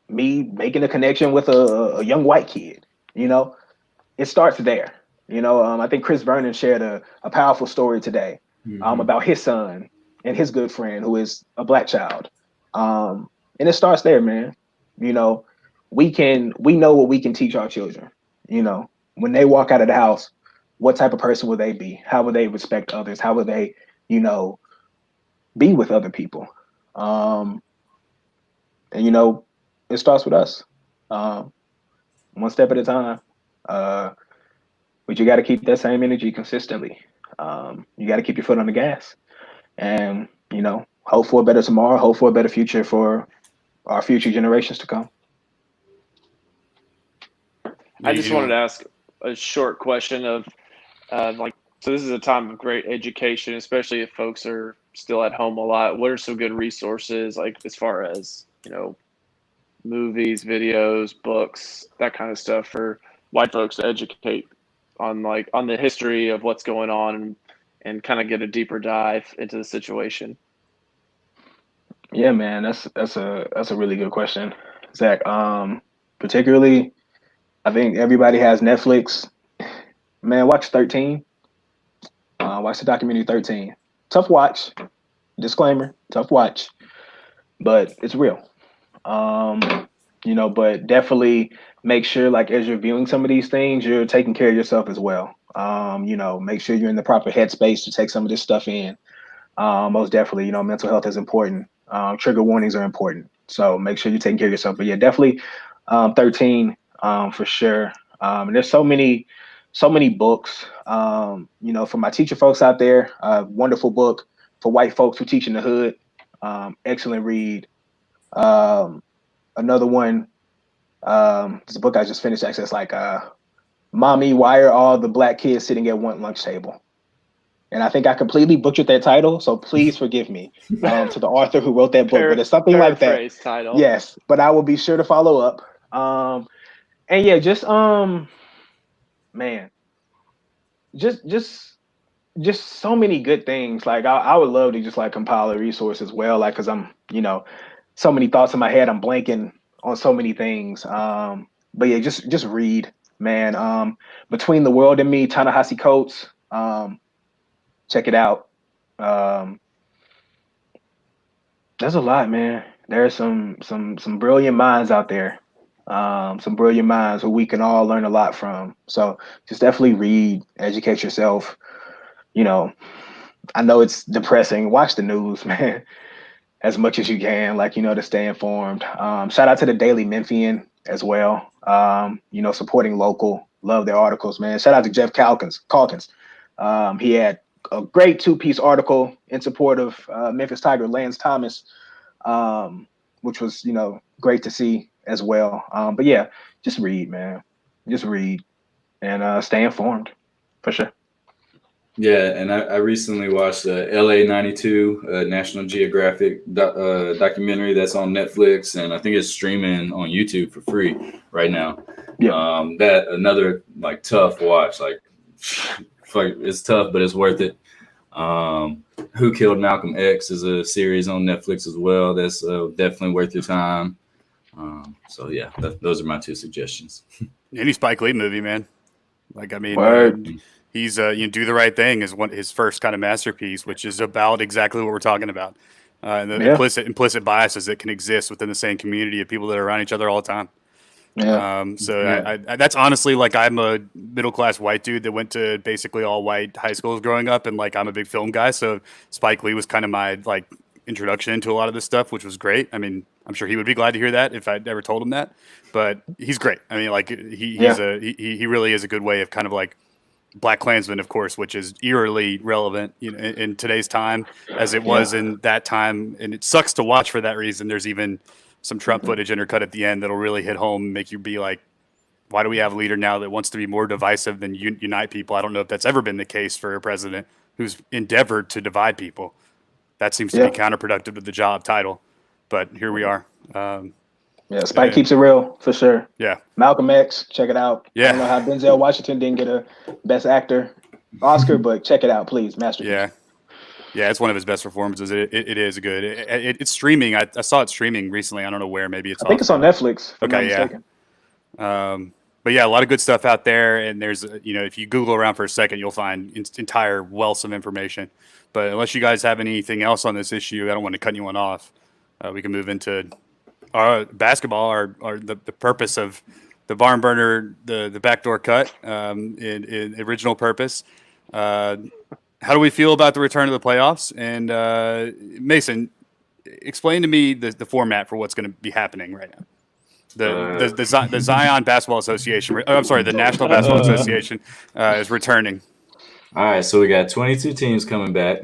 me making a connection with a young white kid. It starts there. I think Chris Vernon shared a powerful story today about his son and his good friend who is a black child. And it starts there, man. We know what we can teach our children. When they walk out of the house, what type of person will they be? How will they respect others? How will they, be with other people? And it starts with us, one step at a time. But you got to keep that same energy consistently. You got to keep your foot on the gas, and hope for a better tomorrow. Hope for a better future for our future generations to come. I just wanted to ask a short question of so this is a time of great education, especially if folks are still at home a lot. What are some good resources, like as far as, movies, videos, books, that kind of stuff for white folks to educate on the history of what's going on and kind of get a deeper dive into the situation? Yeah, man, that's a really good question, Zach. Particularly, I think everybody has Netflix. Man, watch 13. Watch the documentary 13. Tough watch. Disclaimer, tough watch, but it's real. But definitely make sure, like, as you're viewing some of these things, you're taking care of yourself as well. Make sure you're in the proper headspace to take some of this stuff in. Most definitely, mental health is important. Trigger warnings are important. So make sure you're taking care of yourself. But yeah, definitely 13 for sure. And there's so many books, for my teacher folks out there, wonderful book for white folks who teach in the hood. Excellent read. Another one, it's a book I just finished actually. It's like, Mommy, Why Are All the Black Kids Sitting at One Lunch Table? And I think I completely butchered that title, so please forgive me to the author who wrote that book. But it's something like that. Title. Yes, but I will be sure to follow up. And yeah, just man, just so many good things. Like I would love to just like compile a resource as well, like because I'm so many thoughts in my head. I'm blanking on so many things. But yeah, just read, man. Between the World and Me, Ta-Nehisi Coates. Check it out. There's a lot, man. There's some brilliant minds out there. Some brilliant minds who we can all learn a lot from. So just definitely read, educate yourself. I know it's depressing. Watch the news, man, as much as you can, to stay informed. Shout out to the Daily Memphian as well. Supporting local. Love their articles, man. Shout out to Jeff Calkins. He had a great 2-piece article in support of Memphis Tiger Lance Thomas, which was, great to see as well. But yeah, just read, man. Just read and stay informed for sure. Yeah, and I recently watched the LA 92 National Geographic documentary that's on Netflix, and I think it's streaming on YouTube for free right now. Yeah. That another like tough watch, like it's tough, but it's worth it. Who Killed Malcolm X is a series on Netflix as well. That's definitely worth your time. So yeah, those are my 2 suggestions. Any Spike Lee movie, man. Like, I mean, he's Do the Right Thing is his first kind of masterpiece, which is about exactly what we're talking about. And the implicit biases that can exist within the same community of people that are around each other all the time. Yeah. I that's honestly, like, I'm a middle-class white dude that went to basically all white high schools growing up, and like I'm a big film guy, so Spike Lee was kind of my like introduction into a lot of this stuff, which was great. I mean, I'm sure he would be glad to hear that if I'd ever told him that, but he's great. I mean, like he really is a good way of kind of like Black Klansman, of course, which is eerily relevant, in today's time as it was in that time, and it sucks to watch for that reason. There's even some Trump footage intercut at the end that'll really hit home and make you be like, why do we have a leader now that wants to be more divisive than unite people? I don't know if that's ever been the case for a president who's endeavored to divide people. That seems to be counterproductive to the job title, but here we are. Spike keeps it real for sure. Yeah. Malcolm X, check it out. Yeah. I don't know how Denzel Washington didn't get a Best Actor Oscar, but check it out, please. Masterpiece. Yeah. Yeah, it's one of his best performances. It is good. It's streaming. I saw it streaming recently. I don't know where. Maybe it's I think it's on Netflix, if I'm not Okay, yeah. mistaken. But yeah, a lot of good stuff out there. And there's, if you Google around for a second, you'll find entire wealths of information. But unless you guys have anything else on this issue, I don't want to cut anyone off. We can move into our basketball, or the purpose of the barn burner, the backdoor cut, in original purpose. How do we feel about the return of the playoffs? And Mason, explain to me the format for what's going to be happening right now. The Zion Basketball Association. I'm sorry, the National Basketball Association is returning. All right, so we got 22 teams coming back.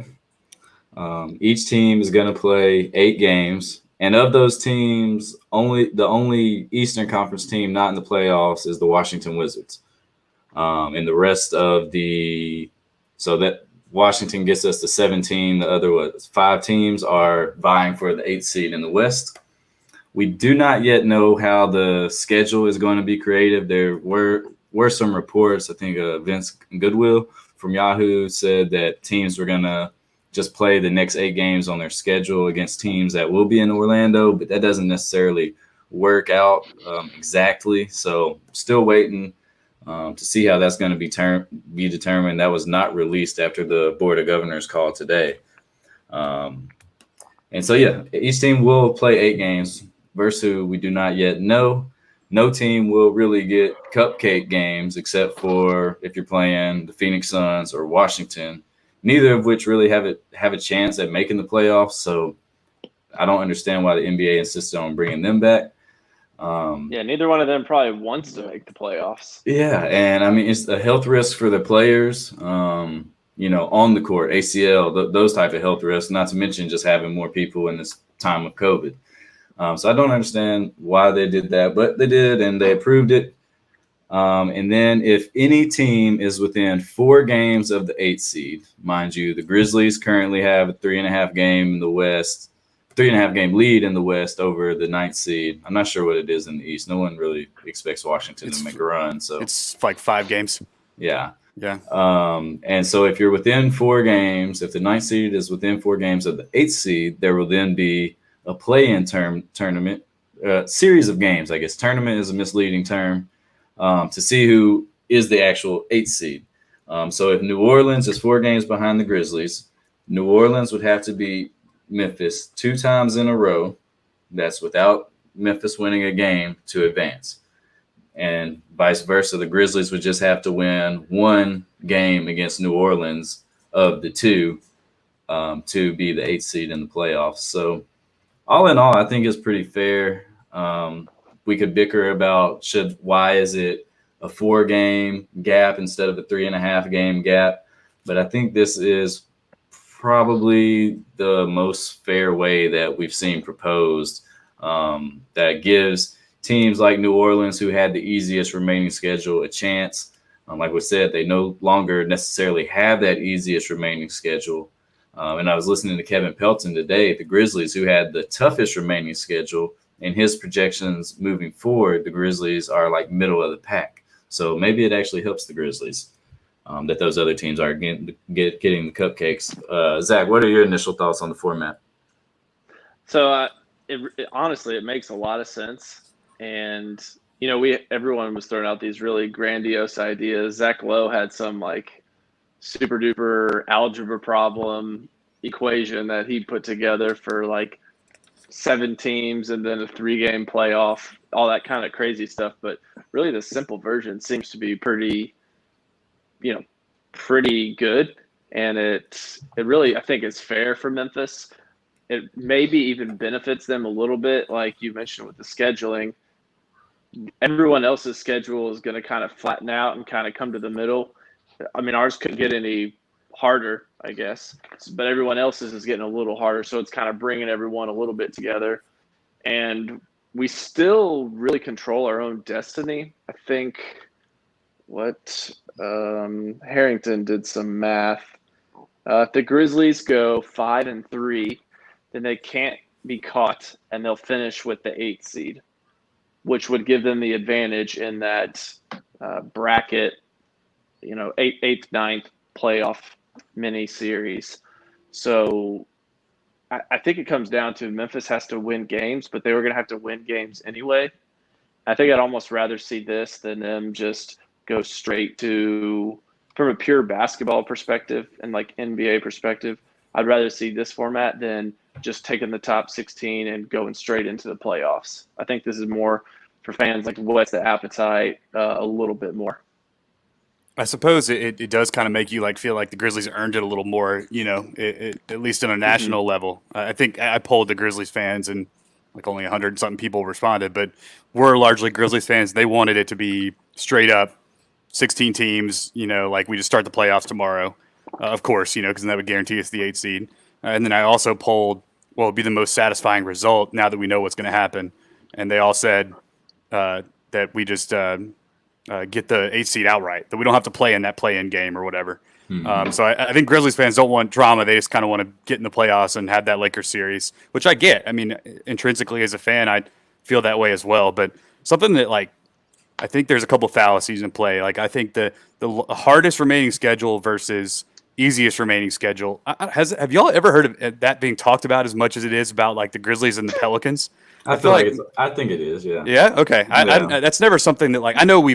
Each team is going to play 8 games, and of those teams, the only Eastern Conference team not in the playoffs is the Washington Wizards. And the rest of so that Washington gets us to 17. The other 5 teams are vying for the 8th seed in the West. We do not yet know how the schedule is going to be created. There were some reports. I think Vince Goodwill from Yahoo said that teams were going to just play the next 8 games on their schedule against teams that will be in Orlando, but that doesn't necessarily work out exactly. So still waiting to see how that's going to be determined. That was not released after the Board of Governors call today. And so, yeah, each team will play 8 games versus we do not yet know. No team will really get cupcake games except for if you're playing the Phoenix Suns or Washington, neither of which really have a chance at making the playoffs. So I don't understand why the NBA insisted on bringing them back. Neither one of them probably wants to make the playoffs. Yeah, and I mean, it's a health risk for the players, on the court, ACL, those type of health risks, not to mention just having more people in this time of COVID. So I don't understand why they did that, but they did, and they approved it. And then if any team is within 4 games of the 8th seed, mind you, the Grizzlies currently have a 3.5 game in the West, 3.5 game lead in the West over the 9th seed. I'm not sure what it is in the East. No one really expects Washington to make a run. So it's like 5 games. Yeah. Yeah. And so if you're within 4 games, if the 9th seed is within 4 games of the 8th seed, there will then be a play-in tournament, series of games, I guess. Tournament is a misleading term, to see who is the actual 8th seed. So if New Orleans is 4 games behind the Grizzlies, New Orleans would have to beat Memphis 2 times in a row. That's without Memphis winning a game to advance. And vice versa, the Grizzlies would just have to win 1 game against New Orleans of the 2 to be the 8th seed in the playoffs. So all in all, I think it's pretty fair. We could bicker about why is it a 4-game gap instead of a 3.5 game gap. But I think this is probably the most fair way that we've seen proposed, that gives teams like New Orleans, who had the easiest remaining schedule, a chance. Like we said, they no longer necessarily have that easiest remaining schedule. And I was listening to Kevin Pelton today, the Grizzlies, who had the toughest remaining schedule. In his projections moving forward, the Grizzlies are like middle of the pack. So maybe it actually helps the Grizzlies that those other teams are getting the cupcakes. Zach, what are your initial thoughts on the format? So honestly, it makes a lot of sense. And, everyone was throwing out these really grandiose ideas. Zach Lowe had some like super duper algebra problem equation that he put together for like 7 teams and then a 3-game playoff, all that kind of crazy stuff. But really the simple version seems to be pretty good. And it really, I think it's fair for Memphis. It maybe even benefits them a little bit. Like you mentioned with the scheduling, everyone else's schedule is going to kind of flatten out and kind of come to the middle. I mean, ours couldn't get any harder, I guess, but everyone else's is getting a little harder. So it's kind of bringing everyone a little bit together, and we still really control our own destiny. I think Harrington did some math. If the Grizzlies go 5-3, then they can't be caught and they'll finish with the 8th seed, which would give them the advantage in that bracket, 8th, 9th playoff mini series. So I think it comes down to Memphis has to win games, but they were going to have to win games anyway. I think I'd almost rather see this than them just go straight to, from a pure basketball perspective and like NBA perspective, I'd rather see this format than just taking the top 16 and going straight into the playoffs. I think this is more for fans, like what's the appetite a little bit more. I suppose it does kind of make you like feel like the Grizzlies earned it a little more, at least on a national level. I think I polled the Grizzlies fans and like only 100 something people responded, but we're largely Grizzlies fans. They wanted it to be straight up 16 teams, like we just start the playoffs tomorrow, of course, because that would guarantee us the 8th seed. And then I also polled, what would be the most satisfying result now that we know what's going to happen. And they all said that we just get the 8th seed outright, that we don't have to play in that play-in game or whatever. So I think Grizzlies fans don't want drama. They just kind of want to get in the playoffs and have that Lakers series, which I get. I mean, intrinsically as a fan, I feel that way as well. But something that, like, I think there's a couple fallacies in play. Like, I think the hardest remaining schedule versus easiest remaining schedule. Have y'all ever heard of that being talked about as much as it is about, like, the Grizzlies and the Pelicans? I feel like I think it is, yeah. Yeah. Okay. Yeah. I that's never something that, like, I know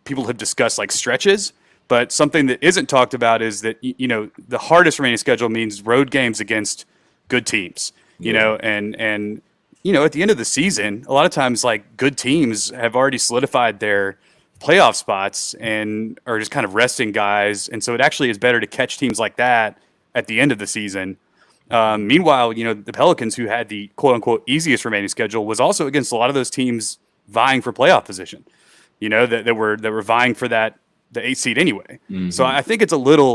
people have discussed like stretches, but something that isn't talked about is that the hardest remaining schedule means road games against good teams. And at the end of the season, a lot of times like good teams have already solidified their playoff spots and are just kind of resting guys, and so it actually is better to catch teams like that at the end of the season. Meanwhile, the Pelicans, who had the quote-unquote easiest remaining schedule, was also against a lot of those teams vying for playoff position, that were vying for the 8th seed anyway. So I think it's a little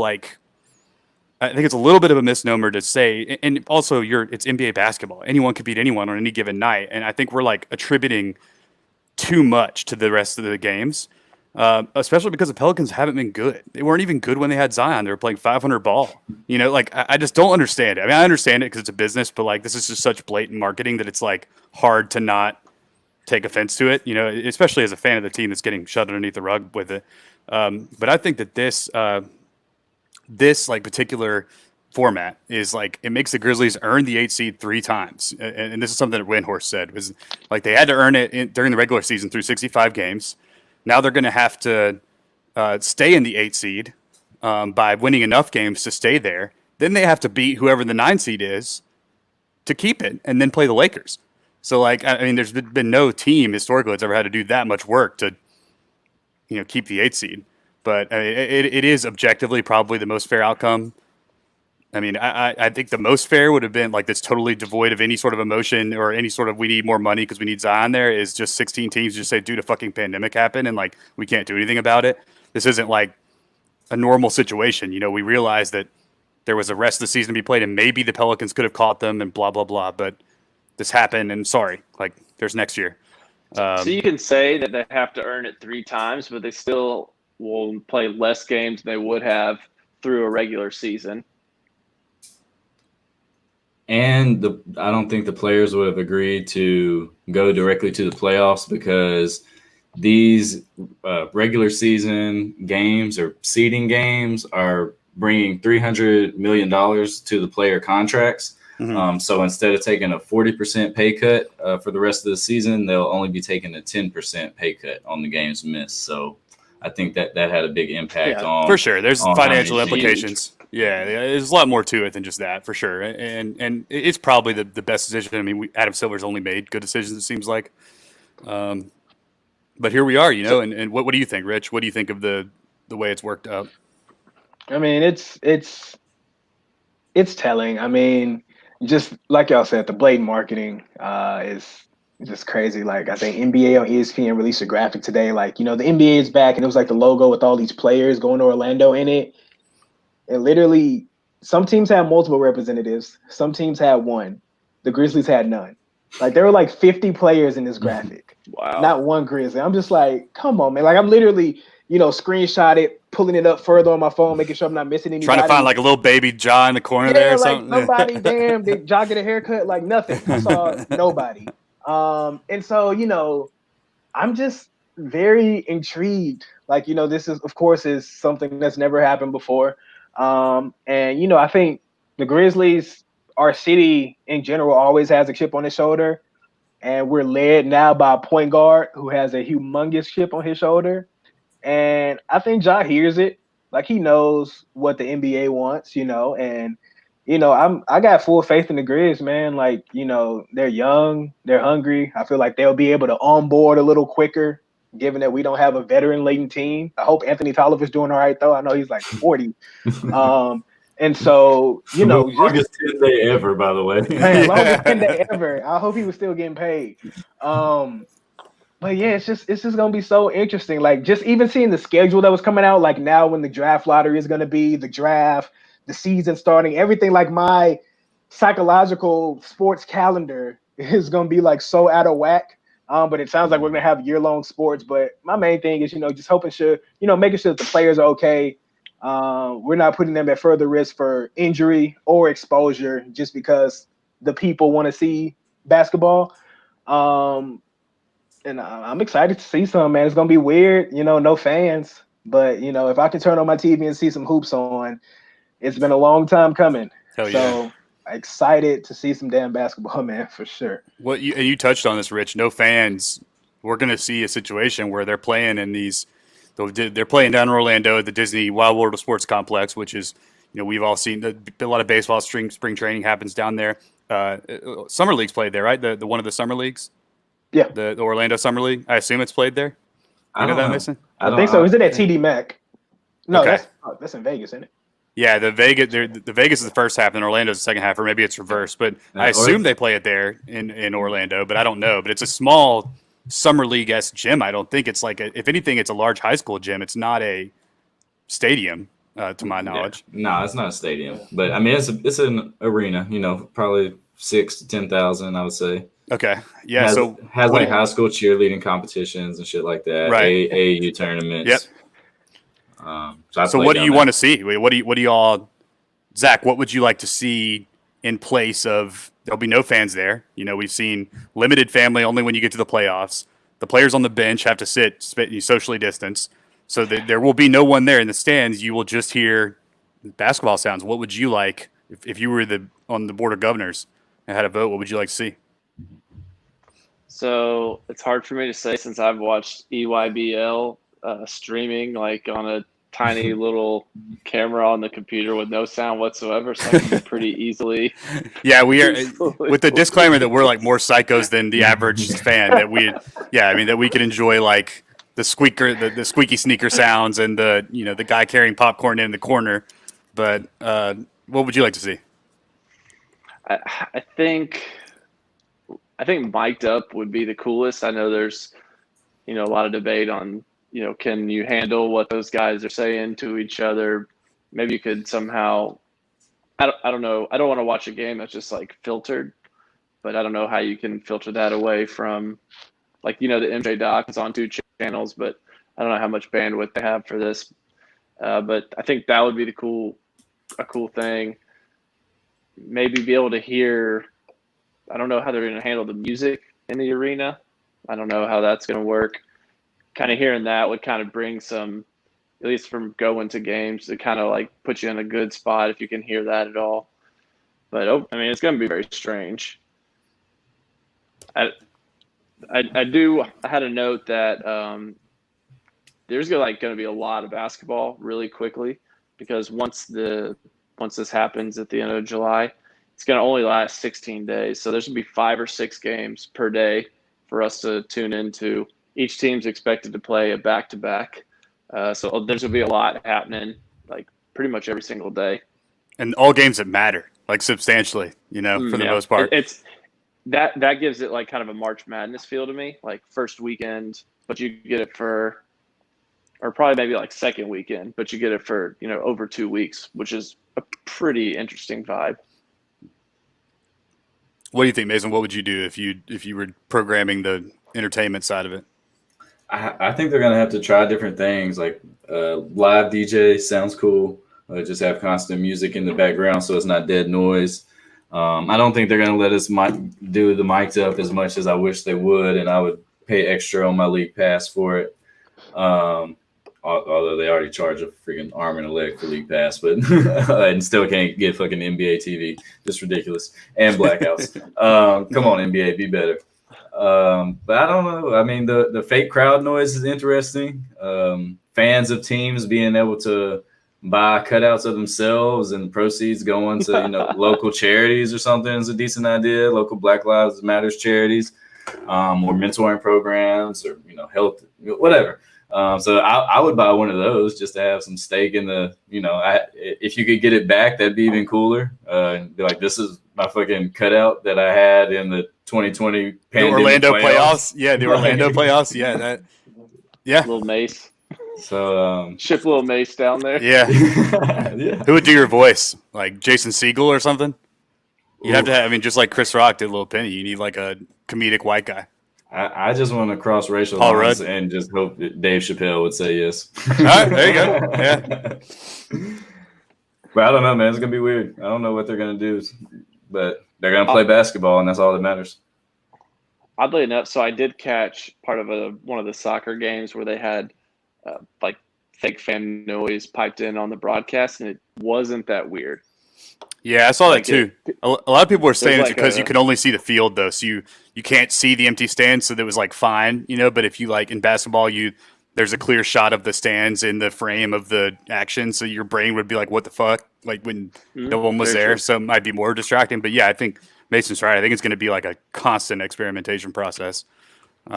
bit of a misnomer to say, and also it's NBA basketball. Anyone could beat anyone on any given night, and I think we're like attributing too much to the rest of the games. Especially because the Pelicans haven't been good. They weren't even good when they had Zion. They were playing 500 ball. I just don't understand it. I mean, I understand it because it's a business, but like this is just such blatant marketing that it's like hard to not take offense to it. Especially as a fan of the team that's getting shoved underneath the rug with it. But I think that this like particular format is like it makes the Grizzlies earn the 8th seed 3 times, and this is something that Windhorst said was like they had to earn it during the regular season through 65 games. Now they're going to have to stay in the 8th seed by winning enough games to stay there. Then they have to beat whoever the 9 seed is to keep it, and then play the Lakers. So, like, I mean, there's been no team historically that's ever had to do that much work to, keep the 8th seed. But I mean, it is objectively probably the most fair outcome. I mean, I think the most fair would have been like that's totally devoid of any sort of emotion or any sort of we need more money because we need Zion there is just 16 teams just say, dude, a fucking pandemic happened and like we can't do anything about it. This isn't like a normal situation. We realize that there was a rest of the season to be played and maybe the Pelicans could have caught them and blah, blah, blah. But this happened and sorry, like there's next year. So you can say that they have to earn it 3 times, but they still will play less games than they would have through a regular season. And I don't think the players would have agreed to go directly to the playoffs because these regular season games or seeding games are bringing $300 million to the player contracts. So instead of taking a 40% pay cut for the rest of the season, they'll only be taking a 10% pay cut on the games missed. So I think that had a big impact on. For sure. There's financial implications. Yeah, there's a lot more to it than just that, for sure. And it's probably the best decision. I mean, Adam Silver's only made good decisions, it seems like. But here we are, and what do you think, Rich? What do you think of the way it's worked out? I mean, it's telling. I mean, just like y'all said, the blatant marketing is just crazy. Like, I think NBA on ESPN released a graphic today. Like, the NBA is back, and it was like the logo with all these players going to Orlando in it. And literally, some teams had multiple representatives. Some teams had one. The Grizzlies had none. Like, there were like 50 players in this graphic. Wow. Not one Grizzly. I'm just like, come on, man. Like, I'm literally, screenshot it, pulling it up further on my phone, making sure I'm not missing anybody. Trying to find like a little baby Ja in the corner there or something. Like somebody, damn, did Ja get a haircut? Like nothing. I saw nobody. And so, I'm just very intrigued. Like, this is, of course, is something that's never happened before. And, I think the Grizzlies, our city in general, always has a chip on his shoulder, and we're led now by a point guard who has a humongous chip on his shoulder. And I think Ja hears it. Like he knows what the NBA wants, and I got full faith in the Grizz, man. Like, they're young, they're hungry. I feel like they'll be able to onboard a little quicker, given that we don't have a veteran laden team. I hope Anthony Tolliver's doing all right though. I know he's like 40. And so, The just longest 10 day ever, by the way. man, longest 10-day ever. I hope he was still getting paid. But yeah, it's just gonna be so interesting. Like just even seeing the schedule that was coming out, like now when the draft lottery is gonna be, the draft, the season starting, everything, like my psychological sports calendar is gonna be like so out of whack. But it sounds like we're gonna have year-long sports. But my main thing is, just making sure that the players are okay. We're not putting them at further risk for injury or exposure just because the people want to see basketball. And I'm excited to see some, man. It's gonna be weird, no fans. But if I can turn on my TV and see some hoops on, it's been a long time coming. Hell yeah. So excited to see some damn basketball, man, for sure. And you touched on this, Rich. No fans. We're going to see a situation where they're playing they're playing down in Orlando at the Disney Wild World of Sports Complex, which is, we've all seen a lot of baseball spring training happens down there. Summer League's played there, right? The one of the summer leagues. Yeah, the Orlando Summer League. I assume it's played there. You know that, Mason? I think so. Is it at TD Mac? No, Okay. That's in Vegas, isn't it? Yeah, the Vegas is the first half, and Orlando's the second half, or maybe it's reversed. But I assume they play it there in Orlando, but I don't know. But it's a small summer league-esque gym. I don't think it's if anything, it's a large high school gym. It's not a stadium, to my knowledge. Yeah. No, it's not a stadium, but I mean it's an arena. Probably 6,000 to 10,000, I would say. Okay, yeah. Has like high school cheerleading competitions and shit like that. Right. AAU tournaments. Yep. So what do you want to see? What do you all, Zach? What would you like to see in place of? There'll be no fans there. We've seen limited family only when you get to the playoffs. The players on the bench have to sit socially distance, so there will be no one there in the stands. You will just hear basketball sounds. What would you like if you were on the board of governors and had a vote? What would you like to see? So it's hard for me to say since I've watched EYBL streaming like on a tiny little camera on the computer with no sound whatsoever, so I can pretty easily. Yeah, we are with the disclaimer that we're like more psychos than the average fan. That we could enjoy like the squeaker, the squeaky sneaker sounds, and the guy carrying popcorn in the corner. But what would you like to see? I think mic'd up would be the coolest. I know there's a lot of debate on can you handle what those guys are saying to each other? Maybe you could somehow. I don't know. I don't want to watch a game that's just like filtered, but I don't know how you can filter that away from the MJ doc is on 2 channels, but I don't know how much bandwidth they have for this. But I think that would be a cool thing. Maybe be able to hear. I don't know how they're going to handle the music in the arena. I don't know how that's going to work. Kind of hearing that would kind of bring some, at least from going to games, to kind of like put you in a good spot if you can hear that at all. But I mean, it's going to be very strange. I had a note that there's going to be a lot of basketball really quickly, because once this happens at the end of July, it's going to only last 16 days. So there's going to be 5 or 6 games per day for us to tune into. Each team's expected to play a back-to-back. So there's going to be a lot happening, like pretty much every single day. And all games that matter, like substantially, for the most part. It's that gives it like kind of a March Madness feel to me, like first weekend, but you get it for, or probably maybe like second weekend, but you get it for, over 2 weeks, which is a pretty interesting vibe. What do you think, Mason? What would you do if you were programming the entertainment side of it? I think they're going to have to try different things, like live DJ sounds cool. Just have constant music in the background so it's not dead noise. I don't think they're going to let us do the mics up as much as I wish they would, and I would pay extra on my league pass for it. Although they already charge a freaking arm and a leg for league pass, but and still can't get fucking NBA TV. Just ridiculous. And blackouts. Come on, NBA, be better. But I don't know. I mean, the fake crowd noise is interesting. Fans of teams being able to buy cutouts of themselves and proceeds going to local charities or something is a decent idea. Local Black Lives Matters charities, or mentoring programs, or health, whatever. So I would buy one of those just to have some stake in the, if you could get it back, that'd be even cooler. And be like, this is my fucking cutout that I had in the 2020 the Orlando playoffs. Yeah, the Orlando playoffs. Yeah, Little Mace. So Ship Little Mace down there. Yeah. Yeah. Who would do your voice? Like Jason Segel or something? You'd have to have, just like Chris Rock did Little Penny. You need like a comedic white guy. I just want to cross racial Paul lines Rudd. and just hope that Dave Chappelle would say yes. All right, there you go. Yeah. But I don't know, man. It's gonna be weird. I don't know what they're gonna do, but they're gonna play basketball, and that's all that matters. Oddly enough, so I did catch part of one of the soccer games where they had like fake fan noise piped in on the broadcast, and it wasn't that weird. Yeah, I saw that too. A lot of people were saying it's like because you can only see the field, though, so you can't see the empty stands, so that was like fine, But if you like in basketball, there's a clear shot of the stands in the frame of the action, so your brain would be like, "What the fuck?" Like when no one was there, so it might be more distracting. But yeah, I think Mason's right. I think it's going to be like a constant experimentation process.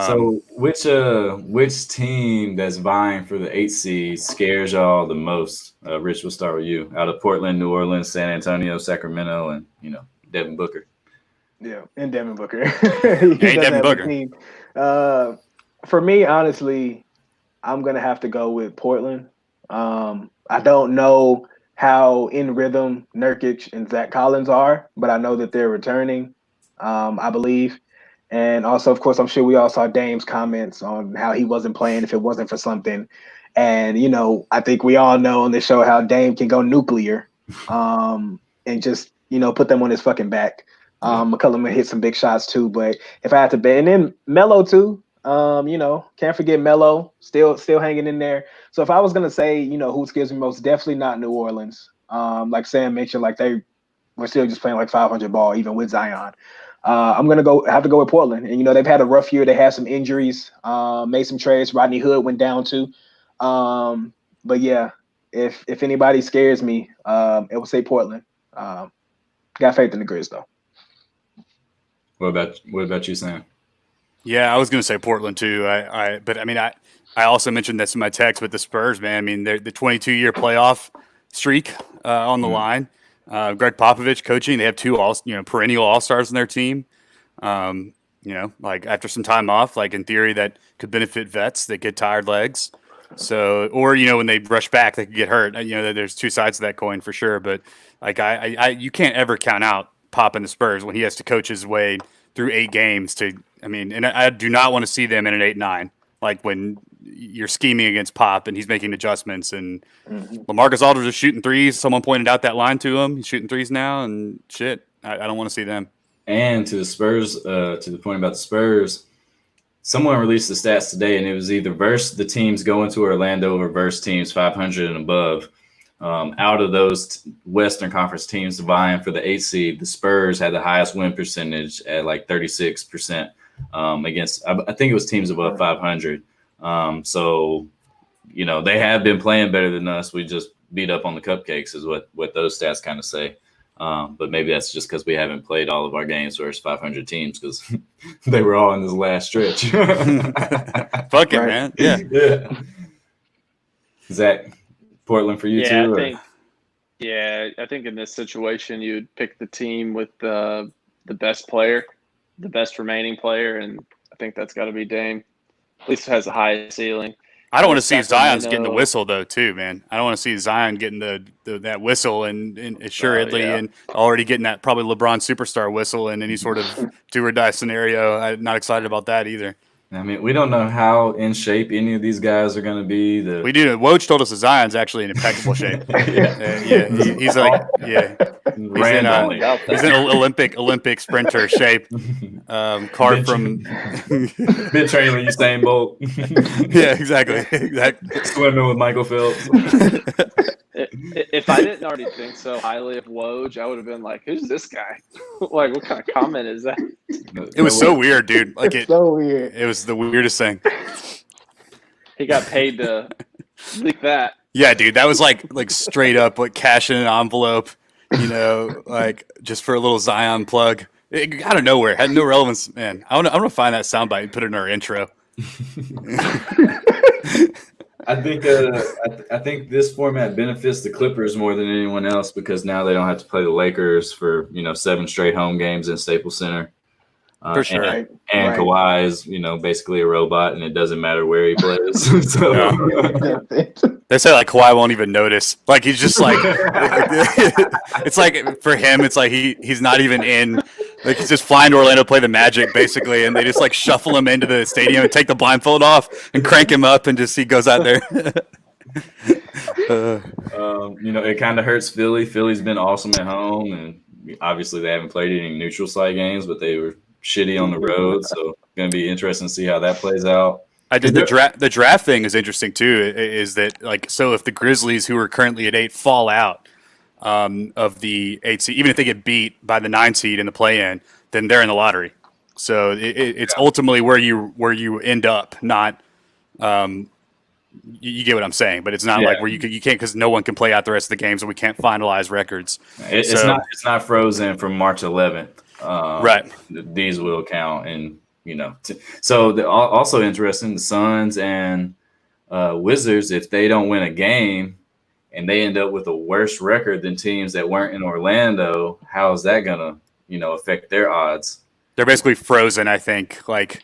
So which team that's vying for the 8th seed scares y'all the most? Rich, we'll start with you. Out of Portland, New Orleans, San Antonio, Sacramento, and Devin Booker. Yeah, and Devin Booker. Ain't Devin Booker. For me, honestly, I'm gonna have to go with Portland. I don't know how in rhythm Nurkic and Zach Collins are, but I know that they're returning. I believe. And also, of course, I'm sure we all saw Dame's comments on how he wasn't playing if it wasn't for something. And, I think we all know on this show how Dame can go nuclear and just, put them on his fucking back. McCollum hit some big shots too. But if I had to bet, and then Melo too, can't forget Melo, still hanging in there. So if I was going to say, who scares me most, definitely not New Orleans. Like Sam mentioned, like they were still just playing like 500 ball, even with Zion. I'm gonna have to go with Portland, and they've had a rough year. They had some injuries, made some trades. Rodney Hood went down too, but yeah, if anybody scares me, it will say Portland. Got faith in the Grizz though. What about you, Sam? Yeah, I was going to say Portland too. I also mentioned this in my text with the Spurs, man. I mean, they're the 22-year playoff streak on the line. Greg Popovich coaching. They have two perennial all-stars in their team. Like after some time off, like in theory that could benefit vets that get tired legs. So, or when they rush back, they could get hurt. There's two sides to that coin for sure. But like you can't ever count out Pop and the Spurs when he has to coach his way through 8 games and I do not want to see them in an 8-9. Like when you're scheming against Pop and he's making adjustments and LaMarcus Aldridge is shooting threes. Someone pointed out that line to him. He's shooting threes now and shit. I don't want to see them. And to the Spurs, to the point about the Spurs, someone released the stats today, and it was either versus the teams going to Orlando or versus teams 500 and above. Out of those Western Conference teams vying for the 8th seed, the Spurs had the highest win percentage at like 36% against, I think it was teams above 500. So, they have been playing better than us. We just beat up on the cupcakes is what those stats kind of say. But maybe that's just because we haven't played all of our games versus 500 teams because they were all in this last stretch. Fuck it, man. Yeah. Zach, Portland for you too? I think in this situation you'd pick the team with the best player, the best remaining player, and I think that's got to be Dame. At least it has the highest ceiling. I don't want to see Zion's getting the whistle though, too, man. I don't want to see Zion getting that whistle and assuredly and already getting that probably LeBron superstar whistle in any sort of do or die scenario. I'm not excited about that either. I mean, we don't know how in shape any of these guys are going to be. We do. Woj told us that Zion's actually in impeccable shape. He's like, randomly. He's in Olympic sprinter shape. Carved from mid training with Usain Bolt. Yeah, exactly. Swimming with Michael Phelps. If I didn't already think so highly of Woj, I would have been like, "Who's this guy? Like, what kind of comment is that?" It was so weird, dude. Like it's so weird. It was the weirdest thing. He got paid to leak that. Yeah, dude, that was like straight up like cash in an envelope, like just for a little Zion plug. Out of nowhere, it had no relevance, man. I'm gonna find that soundbite and put it in our intro. I think this format benefits the Clippers more than anyone else because now they don't have to play the Lakers for 7 straight home games in Staples Center. For sure. And Kawhi is basically a robot, and it doesn't matter where he plays. So. They say like Kawhi won't even notice. Like he's just like it's like for him, it's like he's not even in. Like he's just flying to Orlando to play the Magic, basically, and they just like shuffle him into the stadium and take the blindfold off and crank him up, and just he goes out there. It kind of hurts Philly. Philly's been awesome at home, and obviously they haven't played any neutral site games, but they were shitty on the road. So it's going to be interesting to see how that plays out. I did the draft thing is interesting too. Is that like so? If the Grizzlies, who are currently at 8, fall out of the 8 seed, even if they get beat by the 9 seed in the play-in, then they're in the lottery. So it's ultimately where you end up, not. You get what I'm saying, but it's not like where you can't because no one can play out the rest of the games and we can't finalize records. It's not frozen from March 11th. Right. These will count, and so also interesting. The Suns and Wizards, if they don't win a game and they end up with a worse record than teams that weren't in Orlando, how is that gonna affect their odds? They're basically frozen, I think. Like.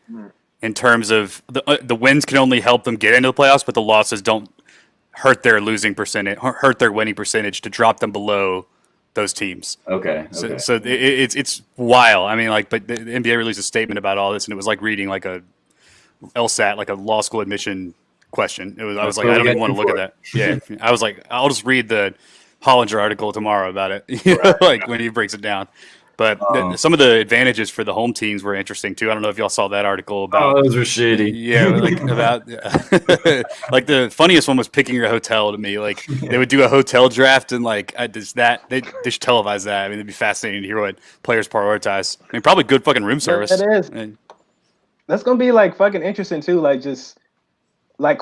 In terms of the wins can only help them get into the playoffs, but the losses don't hurt their losing percentage, hurt their winning percentage to drop them below those teams. Okay. So it's wild. I mean, but the NBA released a statement about all this, and it was like reading like a LSAT, like a law school admission question. I was like, I don't even want to look at that. Yeah, I was like, I'll just read the Hollinger article tomorrow about it, when he breaks it down. But some of the advantages for the home teams were interesting too. I don't know if y'all saw that article about. Oh, those were shitty. Yeah, about like the funniest one was picking your hotel to me. Like they would do a hotel draft and they should televise that. I mean, it'd be fascinating to hear what players prioritize. I mean, probably good fucking room service. It is. That's gonna be fucking interesting too.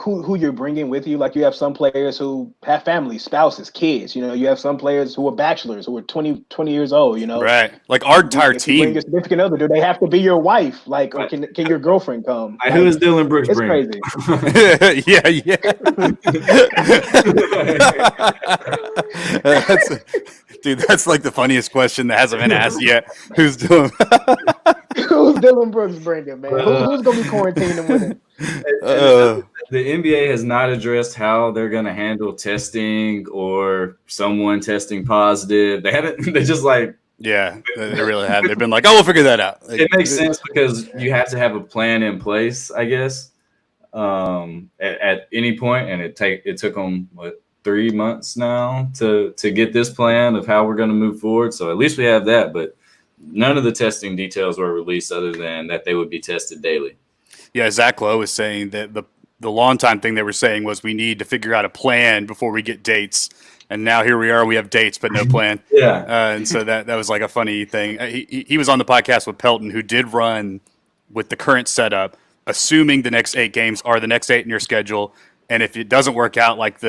Who you're bringing with you. Like you have some players who have families, spouses, kids. You have some players who are bachelors who are 20 years old. Right. Like our entire if team. You bring your significant other. Do they have to be your wife? Or can your girlfriend come? Who is Dylan Brooks? It's bringing? crazy. Dude, that's like the funniest question that hasn't been asked yet. Who's doing? Who's Dylan Brooks bringing, man? Who's gonna be quarantining with him? The NBA has not addressed how they're going to handle testing or someone testing positive. They haven't. They just yeah, they really have. They've been like, oh, we'll figure that out. It makes sense because you have to have a plan in place, I guess, at any point, and it took them 3 months now to get this plan of how we're going to move forward. So at least we have that, but none of the testing details were released other than that they would be tested daily. Yeah, Zach Lowe was saying that the long time thing they were saying was we need to figure out a plan before we get dates. And now here we are, we have dates, but no plan. And so that was like a funny thing. He was on the podcast with Pelton, who did run with the current setup, assuming the next 8 games are the next 8 in your schedule. And if it doesn't work out, like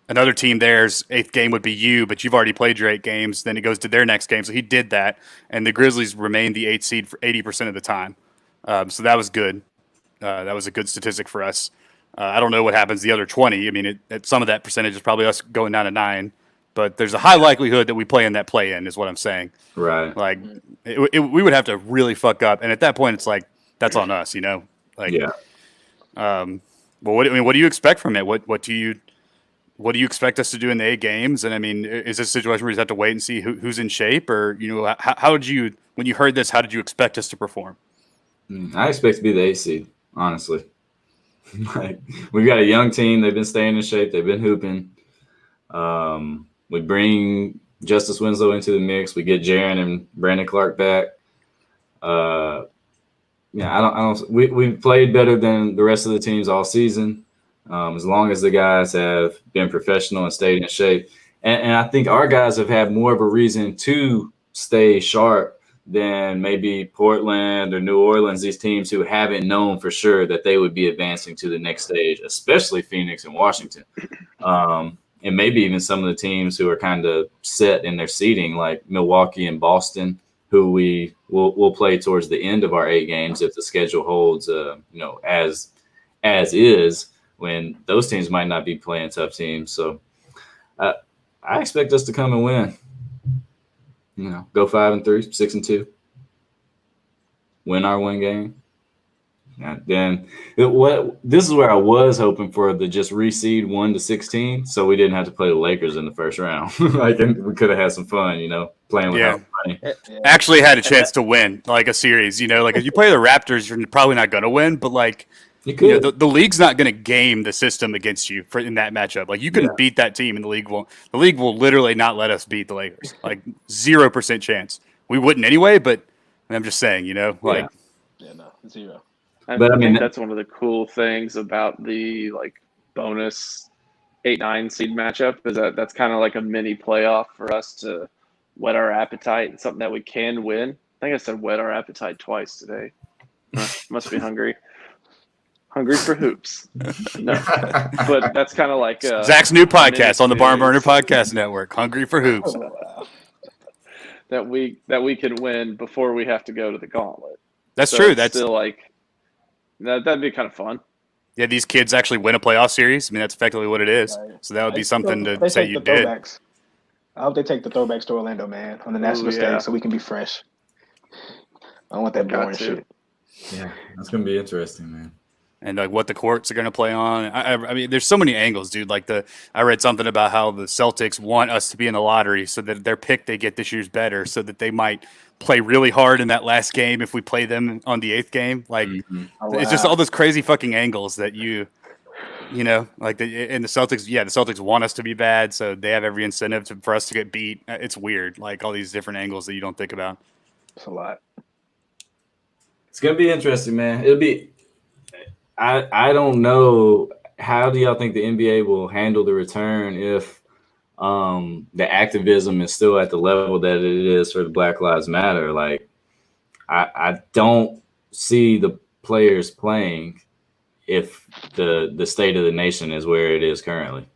another team, theirs 8th game would be you, but you've already played your 8 games. Then it goes to their next game. So he did that. And the Grizzlies remained the 8th seed for 80% of the time. So that was good. That was a good statistic for us. I don't know what happens the other 20. I mean, some of that percentage is probably us going down to 9, but there's a high likelihood that we play in that play-in is what I'm saying. Right. Like we would have to really fuck up. And at that point, it's like, that's on us, Like, yeah. Well, what do you expect from it? What do you expect us to do in the 8 games? And I mean, is this a situation where you just have to wait and see who's in shape, or how did you, when you heard this, how did you expect us to perform? I expect to be the 8 seed. honestly. Like, we've got a young team. They've been staying in shape. They've been hooping. We bring Justice Winslow into the mix. We get Jaron and Brandon Clark back. We've played better than the rest of the teams all season. As long as the guys have been professional and stayed in shape. And I think our guys have had more of a reason to stay sharp than maybe Portland or New Orleans, these teams who haven't known for sure that they would be advancing to the next stage, especially Phoenix and Washington. And maybe even some of the teams who are kind of set in their seeding, like Milwaukee and Boston, who we will play towards the end of our 8 games if the schedule holds, as is, when those teams might not be playing tough teams. So I expect us to come and win. Go 5-3, 6-2, win our 1 game. And then this is where I was hoping for the just reseed 1-16, so we didn't have to play the Lakers in the first round. Like, we could have had some fun, playing without money. Actually had a chance to win like a series. Like if you play the Raptors, you're probably not going to win, but like the league's not going to game the system against you in that matchup. Like you can beat that team, and the league won't. The league will literally not let us beat the Lakers. Like 0% chance. We wouldn't anyway, but I'm just saying, no, 0. I think that's one of the cool things about the bonus 8-9 seed matchup is that's kind of like a mini playoff for us to whet our appetite and something that we can win. I think I said whet our appetite twice today. Must be hungry. Hungry for hoops. No, but that's kind of like Zach's new podcast on the Barn Burner Podcast Network. Hungry for hoops. that we can win before we have to go to the gauntlet. That's true. That's still that'd be kind of fun. Yeah, these kids actually win a playoff series. I mean, that's effectively what it is. Right. So that would be something to say you did. Throwbacks. I hope they take the throwbacks to Orlando, man, on the national stage, so we can be fresh. I don't want that boring shit. Yeah, that's gonna be interesting, man. And like what the courts are going to play on. I mean, there's so many angles, dude. Like I read something about how the Celtics want us to be in the lottery so that their pick they get this year's better, so that they might play really hard in that last game if we play them on the 8th game. Like it's just all those crazy fucking angles that like the Celtics. Yeah, the Celtics want us to be bad, so they have every incentive for us to get beat. It's weird, like all these different angles that you don't think about. It's a lot. It's gonna be interesting, man. It'll be. I don't know. How do y'all think the NBA will handle the return if the activism is still at the level that it is for the Black Lives Matter? Like, I don't see the players playing if the state of the nation is where it is currently.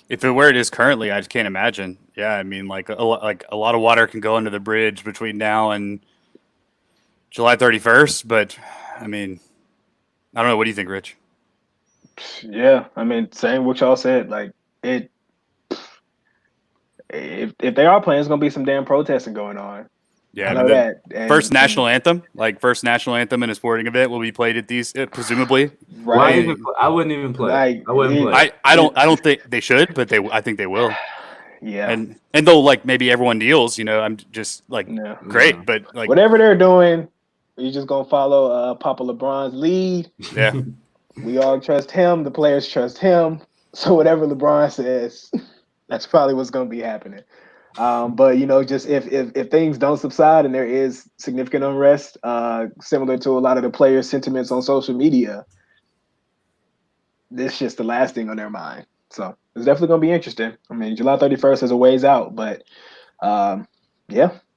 If where it is currently, I just can't imagine. Yeah, I mean, like a lot of water can go under the bridge between now and July 31st, but I mean, I don't know. What do you think, Rich? Yeah, I mean, same what y'all said. Like if they are playing, it's gonna be some damn protesting going on. Yeah, I know that. First national anthem in a sporting event will be played at these, presumably. Right. I wouldn't even play. I don't think they should, but I think they will. Yeah. And though like maybe everyone kneels, I'm just like great, but like whatever they're doing, you're just gonna follow Papa LeBron's lead. Yeah. We all trust him. The players trust him. So whatever LeBron says, that's probably what's gonna be happening. But just if things don't subside and there is significant unrest, similar to a lot of the players' sentiments on social media, this is just the last thing on their mind. So it's definitely gonna be interesting. I mean, July 31st is a ways out, but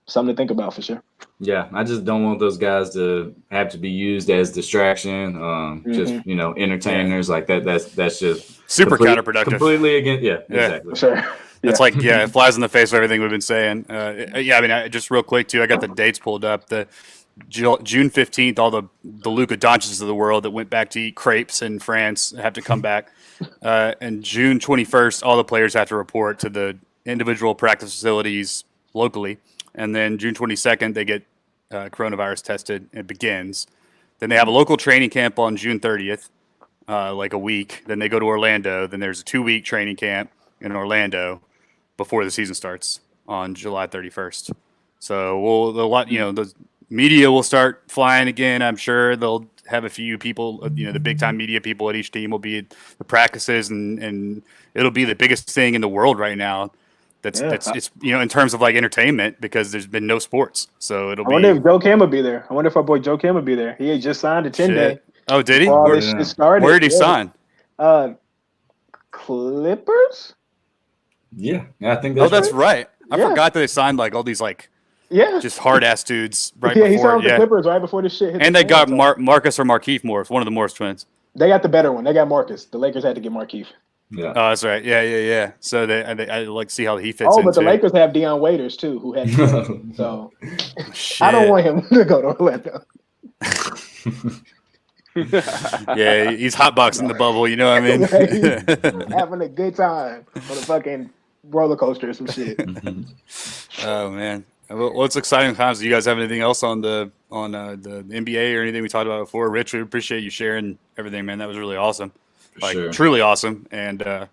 something to think about for sure. Yeah, I just don't want those guys to have to be used as distraction, just entertainers like that. That's just super counterproductive. Completely against. Yeah, exactly. Sure. It's like it flies in the face of everything we've been saying. I mean, just real quick too. I got the dates pulled up. The June 15th, all the Luka Doncic's of the world that went back to eat crepes in France have to come back. And June 21st, all the players have to report to the individual practice facilities locally. And then June 22nd, they get coronavirus tested. It begins. Then they have a local training camp on June 30th, like a week. Then they go to Orlando. Then there's a 2-week training camp in Orlando before the season starts on July 31st. So the media will start flying again. I'm sure they'll have a few people, the big time media people at each team will be at the practices, and it'll be the biggest thing in the world right now. That's it's in terms of like entertainment, because there's been no sports, so it'll I wonder be. if Joe Kim will be there. I wonder if our boy Joe Kim will be there. He had just signed a 10-day. Oh, did he? Before all this shit started. Where did he sign? Clippers. Yeah, I think that's. Oh, that's right. I Yeah. forgot that they signed like all these like Yeah, just hard ass dudes right yeah, he before. signed with the Clippers right before this shit hit. And the they got fan, so- Marcus or Markieff Morris, one of the Morris twins. They got the better one. They got Marcus. The Lakers had to get Markieff. Yeah. Oh, that's right. Yeah. So I like see how he fits. Oh, but the into Lakers have Deion Waiters too, who had. So Shit. I don't want him to go to Orlando. Yeah, he's hotboxing the bubble. You know what I mean? Having a good time on a fucking roller coaster or some shit. Oh man, well, it's exciting times. Do you guys have anything else on the NBA or anything we talked about before? Rich, we appreciate you sharing everything, man. That was really awesome, truly awesome, and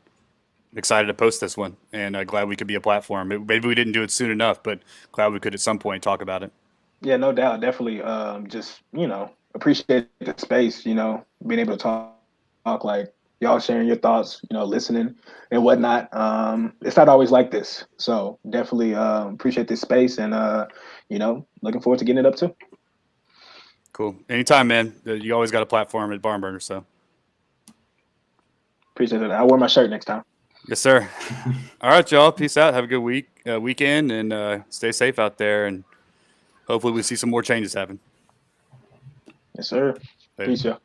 excited to post this one. And glad we could be a platform. Maybe we didn't do it soon enough, but glad we could at some point talk about it. Yeah, no doubt. Definitely. Just, appreciate the space, being able to talk like y'all sharing your thoughts, listening and whatnot. It's not always like this. So definitely appreciate this space and, looking forward to getting it up too. Cool. Anytime, man. You always got a platform at Barnburner, so. Appreciate it. I'll wear my shirt next time. Yes, sir. All right, y'all. Peace out. Have a good weekend, and stay safe out there. And hopefully we see some more changes happen. Yes, sir. Later. Peace, y'all.